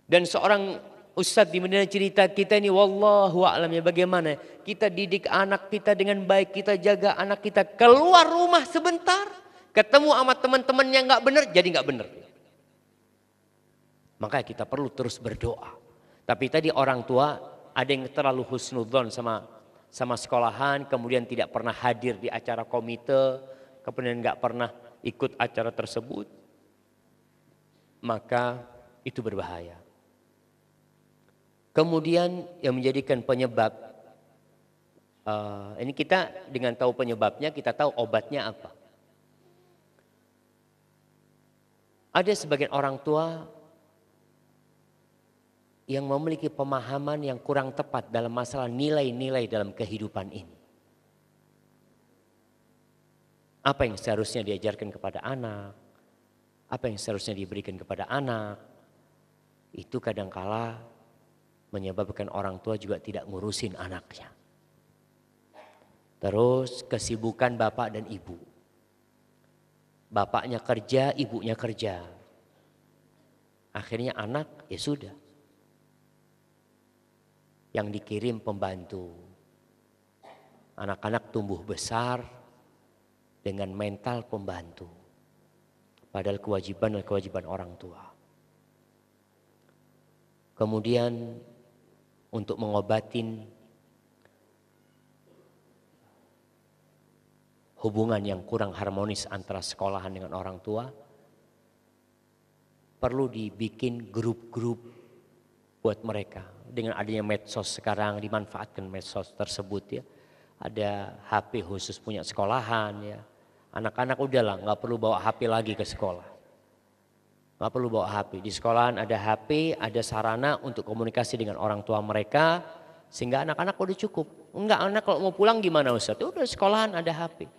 Dan seorang ustadz di Madinah cerita kita ini wallahu a'lam ya bagaimana. Kita didik anak kita dengan baik. Kita jaga anak kita. Keluar rumah sebentar. Ketemu sama teman-teman yang gak benar. Jadi gak benar. Makanya kita perlu terus berdoa. Tapi tadi orang tua ada yang terlalu husnudzon sama sekolahan, kemudian tidak pernah hadir di acara komite, kemudian nggak pernah ikut acara tersebut, maka itu berbahaya. Kemudian yang menjadikan penyebab, ini kita dengan tahu penyebabnya, kita tahu obatnya apa. Ada sebagian orang tua yang memiliki pemahaman yang kurang tepat dalam masalah nilai-nilai dalam kehidupan ini. Apa yang seharusnya diajarkan kepada anak, apa yang seharusnya diberikan kepada anak, itu kadangkala menyebabkan orang tua juga tidak ngurusin anaknya. Terus kesibukan bapak dan ibu. Bapaknya kerja, ibunya kerja. Akhirnya anak ya sudah. Yang dikirim pembantu. Anak-anak tumbuh besar dengan mental pembantu. Padahal kewajiban orang tua. Kemudian untuk mengobatin hubungan yang kurang harmonis antara sekolahan dengan orang tua, perlu dibikin grup-grup buat mereka. Dengan adanya medsos sekarang, dimanfaatkan medsos tersebut ya. Ada HP khusus punya sekolahan ya. Anak-anak udahlah nggak perlu bawa HP lagi ke sekolah. Nggak perlu bawa HP. Di sekolahan ada HP, ada sarana untuk komunikasi dengan orang tua mereka. Sehingga anak-anak udah cukup. Enggak, anak kalau mau pulang gimana Ustaz? Udah sekolahan ada HP.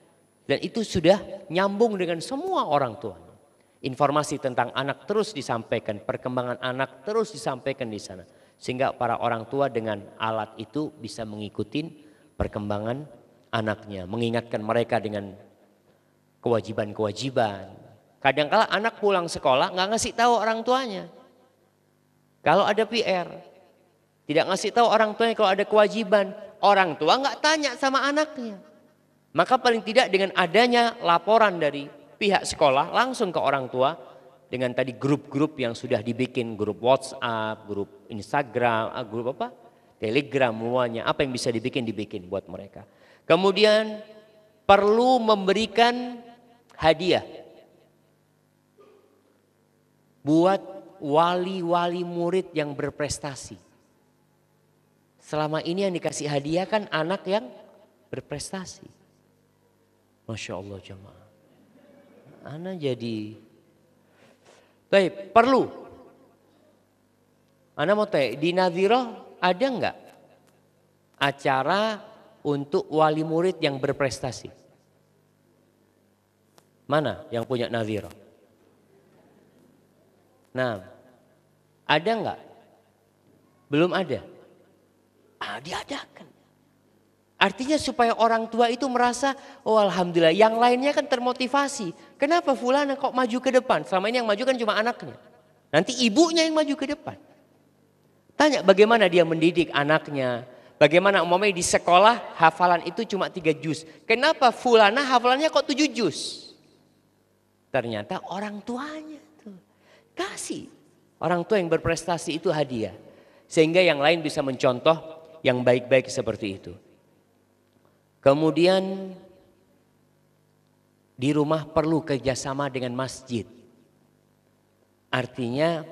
Dan itu sudah nyambung dengan semua orang tua. Informasi tentang anak terus disampaikan, perkembangan anak terus disampaikan di sana. Sehingga para orang tua dengan alat itu bisa mengikuti perkembangan anaknya. Mengingatkan mereka dengan kewajiban-kewajiban. Kadang-kala anak pulang sekolah nggak ngasih tahu orang tuanya. Kalau ada PR. Tidak ngasih tahu orang tuanya kalau ada kewajiban. Orang tua nggak tanya sama anaknya. Maka paling tidak dengan adanya laporan dari pihak sekolah langsung ke orang tua. Dengan tadi grup-grup yang sudah dibikin, grup WhatsApp, grup Instagram, grup apa? Telegram, semuanya. Apa yang bisa dibikin buat mereka. Kemudian perlu memberikan hadiah. Buat wali-wali murid yang berprestasi. Selama ini yang dikasih hadiah kan anak yang berprestasi. Masya Allah jemaah. Anak jadi... Baik, perlu. Ana mau tanya, di Nadhirah ada enggak acara untuk wali murid yang berprestasi? Mana yang punya Nadhirah? Nah, ada enggak? Belum ada. Diadakan. Artinya supaya orang tua itu merasa, oh alhamdulillah, yang lainnya kan termotivasi. Kenapa fulana kok maju ke depan? Selama ini yang maju kan cuma anaknya. Nanti ibunya yang maju ke depan. Tanya bagaimana dia mendidik anaknya. Bagaimana umpamanya di sekolah hafalan itu cuma 3 juz. Kenapa fulana hafalannya kok 7 juz? Ternyata orang tuanya tuh kasih. Orang tua yang berprestasi itu hadiah. Sehingga yang lain bisa mencontoh yang baik-baik seperti itu. Kemudian di rumah perlu kerjasama dengan masjid. Artinya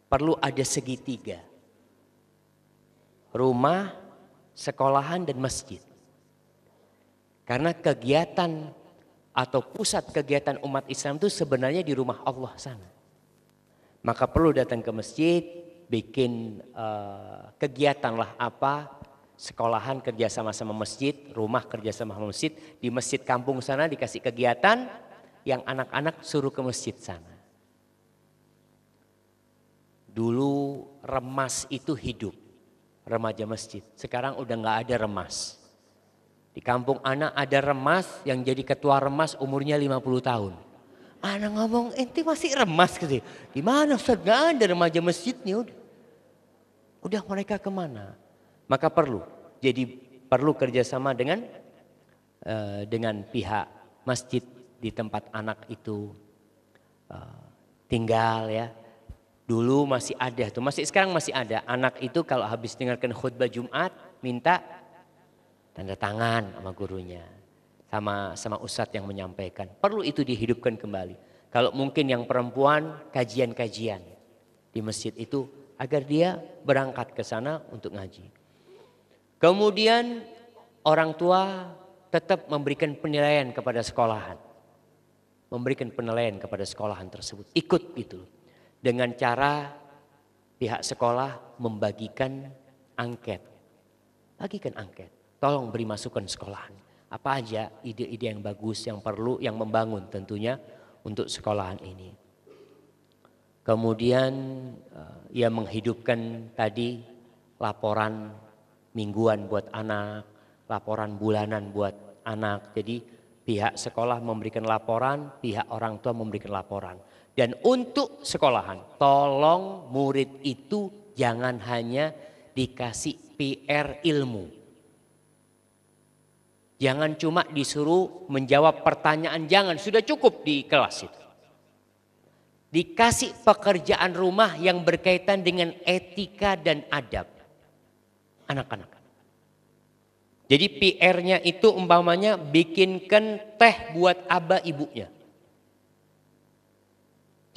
perlu ada segitiga. rumah, sekolahan dan masjid. Karena kegiatan atau pusat kegiatan umat Islam itu sebenarnya di rumah Allah sana. Maka perlu datang ke masjid, bikin kegiatan lah apa, sekolahan kerjasama sama masjid, rumah kerjasama sama masjid. Di masjid kampung sana dikasih kegiatan, yang anak-anak suruh ke masjid sana. Dulu remas itu hidup, remaja masjid. Sekarang udah nggak ada remas. Di kampung anak ada remas yang jadi ketua remas umurnya 50 tahun. Anak ngomong, ente masih remas gitu. Gimana Ustaz? Gak ada remaja masjidnya. Udah mereka kemana? Maka perlu. Jadi perlu kerjasama dengan pihak masjid di tempat anak itu tinggal ya. Dulu masih ada tuh, sekarang masih ada. Anak itu kalau habis dengarkan khutbah Jumat minta tanda tangan sama gurunya, sama ustadz yang menyampaikan. Perlu itu dihidupkan kembali. Kalau mungkin yang perempuan kajian-kajian di masjid itu agar dia berangkat ke sana untuk ngaji. Kemudian orang tua tetap memberikan penilaian kepada sekolahan. Memberikan penilaian kepada sekolahan tersebut. Ikut gitu. Dengan cara pihak sekolah membagikan angket. Bagikan angket. Tolong beri masukan sekolahan. Apa aja ide-ide yang bagus, yang perlu, yang membangun tentunya untuk sekolahan ini. Kemudian ia menghidupkan tadi laporan mingguan buat anak, laporan bulanan buat anak. Jadi pihak sekolah memberikan laporan, pihak orang tua memberikan laporan. Dan untuk sekolahan, tolong murid itu jangan hanya dikasih PR ilmu. Jangan cuma disuruh menjawab pertanyaan, jangan, sudah cukup di kelas itu. Dikasih pekerjaan rumah yang berkaitan dengan etika dan adab anak-anak. Jadi PR-nya itu umpamanya bikinkan teh buat aba ibunya.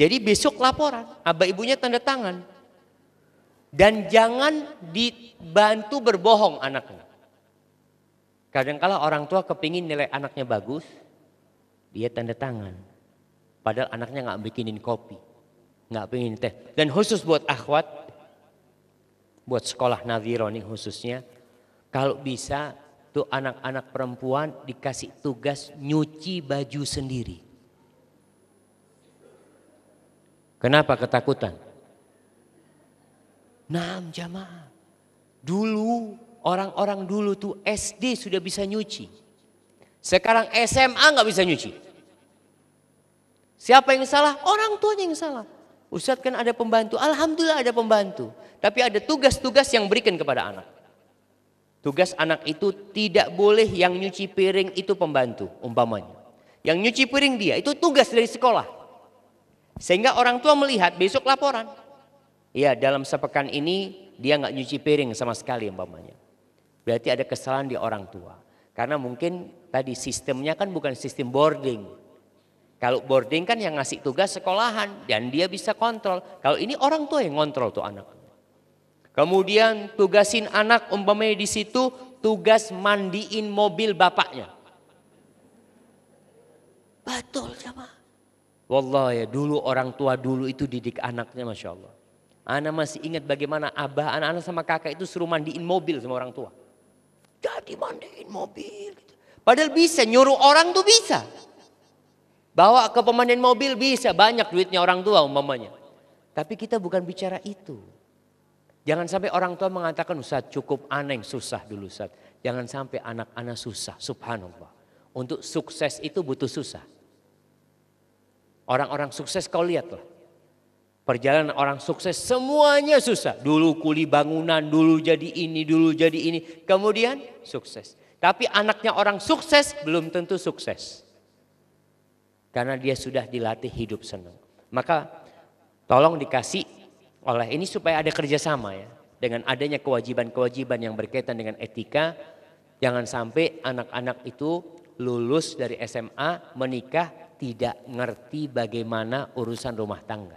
Jadi besok laporan, aba ibunya tanda tangan. Dan jangan dibantu berbohong anaknya. Kadang-kala orang tua kepingin nilai anaknya bagus, dia tanda tangan. Padahal anaknya nggak bikinin kopi, nggak pengen teh. Dan khusus buat akhwat, buat sekolah Nadhiro nih khususnya, kalau bisa tuh anak-anak perempuan dikasih tugas nyuci baju sendiri. Kenapa ketakutan? Nah jamaah, dulu orang-orang dulu tuh SD sudah bisa nyuci. Sekarang SMA nggak bisa nyuci. Siapa yang salah? Orang tuanya yang salah. Ustadz kan ada pembantu, alhamdulillah ada pembantu. Tapi ada tugas-tugas yang berikan kepada anak. Tugas anak itu tidak boleh yang nyuci piring itu pembantu umpamanya. Yang nyuci piring dia itu tugas dari sekolah. Sehingga orang tua melihat besok laporan. Ya dalam sepekan ini dia nggak nyuci piring sama sekali umpamanya. Berarti ada kesalahan di orang tua. Karena mungkin tadi sistemnya kan bukan sistem boarding. Kalau boarding kan yang ngasih tugas sekolahan dan dia bisa kontrol. Kalau ini orang tua yang kontrol tuh anak. Kemudian tugasin anak umpamanya di situ tugas mandiin mobil bapaknya. Betul sama. Wallah ya dulu orang tua dulu itu didik anaknya Masya Allah. Anak masih ingat bagaimana abah anak-anak sama kakak itu suruh mandiin mobil sama orang tua. Jadi mandiin mobil. Padahal bisa nyuruh orang tuh bisa. Bawa ke pemandian mobil bisa, banyak duitnya orang tua umpamanya. Tapi kita bukan bicara itu. Jangan sampai orang tua mengatakan Ustaz cukup aneh susah dulu Ustaz. Jangan sampai anak-anak susah, subhanallah. Untuk sukses itu butuh susah. Orang-orang sukses kau lihatlah. Perjalanan orang sukses semuanya susah. Dulu kuli bangunan, dulu jadi ini, dulu jadi ini. Kemudian sukses. Tapi anaknya orang sukses belum tentu sukses. Karena dia sudah dilatih hidup senang. Maka tolong dikasih oleh ini supaya ada kerjasama ya. Dengan adanya kewajiban-kewajiban yang berkaitan dengan etika. Jangan sampai anak-anak itu lulus dari SMA menikah tidak ngerti bagaimana urusan rumah tangga.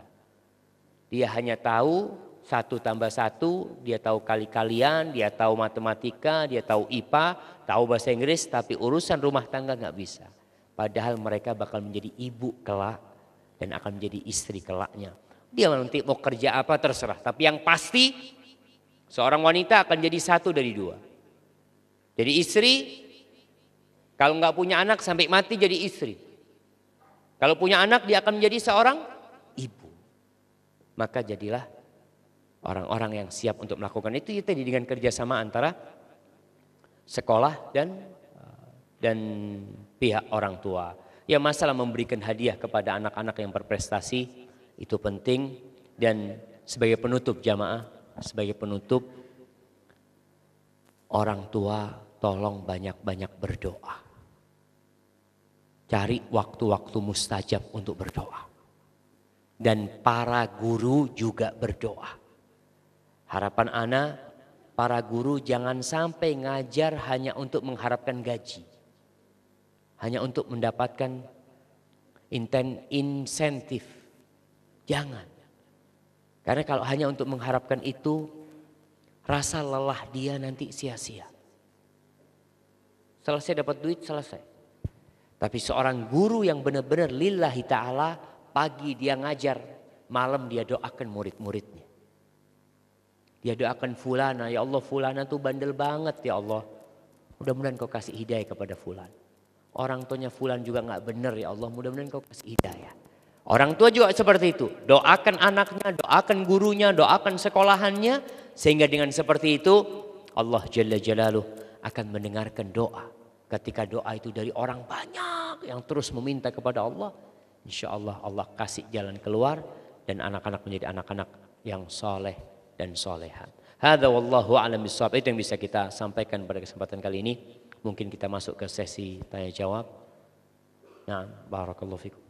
Dia hanya tahu 1 tambah 1, dia tahu kali-kalian, dia tahu matematika, dia tahu IPA, tahu bahasa Inggris, tapi urusan rumah tangga nggak bisa. Padahal mereka bakal menjadi ibu kelak dan akan menjadi istri kelaknya. Dia nanti mau kerja apa terserah, tapi yang pasti seorang wanita akan jadi 1 dari 2. Jadi istri, kalau nggak punya anak sampai mati jadi istri. Kalau punya anak dia akan menjadi seorang ibu. Maka jadilah orang-orang yang siap untuk melakukan itu tadi dengan kerjasama antara sekolah dan pihak orang tua. Ya masalah memberikan hadiah kepada anak-anak yang berprestasi itu penting. Dan sebagai penutup jamaah, sebagai penutup, orang tua tolong banyak-banyak berdoa. Cari waktu-waktu mustajab untuk berdoa. Dan para guru juga berdoa. Harapan ana, para guru jangan sampai ngajar hanya untuk mengharapkan gaji. Hanya untuk mendapatkan insentif. Jangan. Karena kalau hanya untuk mengharapkan itu, rasa lelah dia nanti sia-sia. Selesai dapat duit, selesai. Tapi seorang guru yang benar-benar lillahi ta'ala, pagi dia ngajar, malam dia doakan murid-muridnya. Dia doakan fulana, ya Allah fulana tuh bandel banget ya Allah. Mudah-mudahan kau kasih hidayah kepada fulan. Orang tuanya fulan juga gak benar ya Allah, mudah-mudahan kau kasih hidayah. Orang tua juga seperti itu. Doakan anaknya, doakan gurunya, doakan sekolahannya. Sehingga dengan seperti itu Allah Jalla Jalaluh akan mendengarkan doa. Ketika doa itu dari orang banyak yang terus meminta kepada Allah, insya Allah Allah kasih jalan keluar dan anak-anak menjadi anak-anak yang soleh dan soleha. Hadza wallahu a'lam bishawab. Itu yang bisa kita sampaikan pada kesempatan kali ini. Mungkin kita masuk ke sesi tanya jawab. Nah, barakallahu fikum.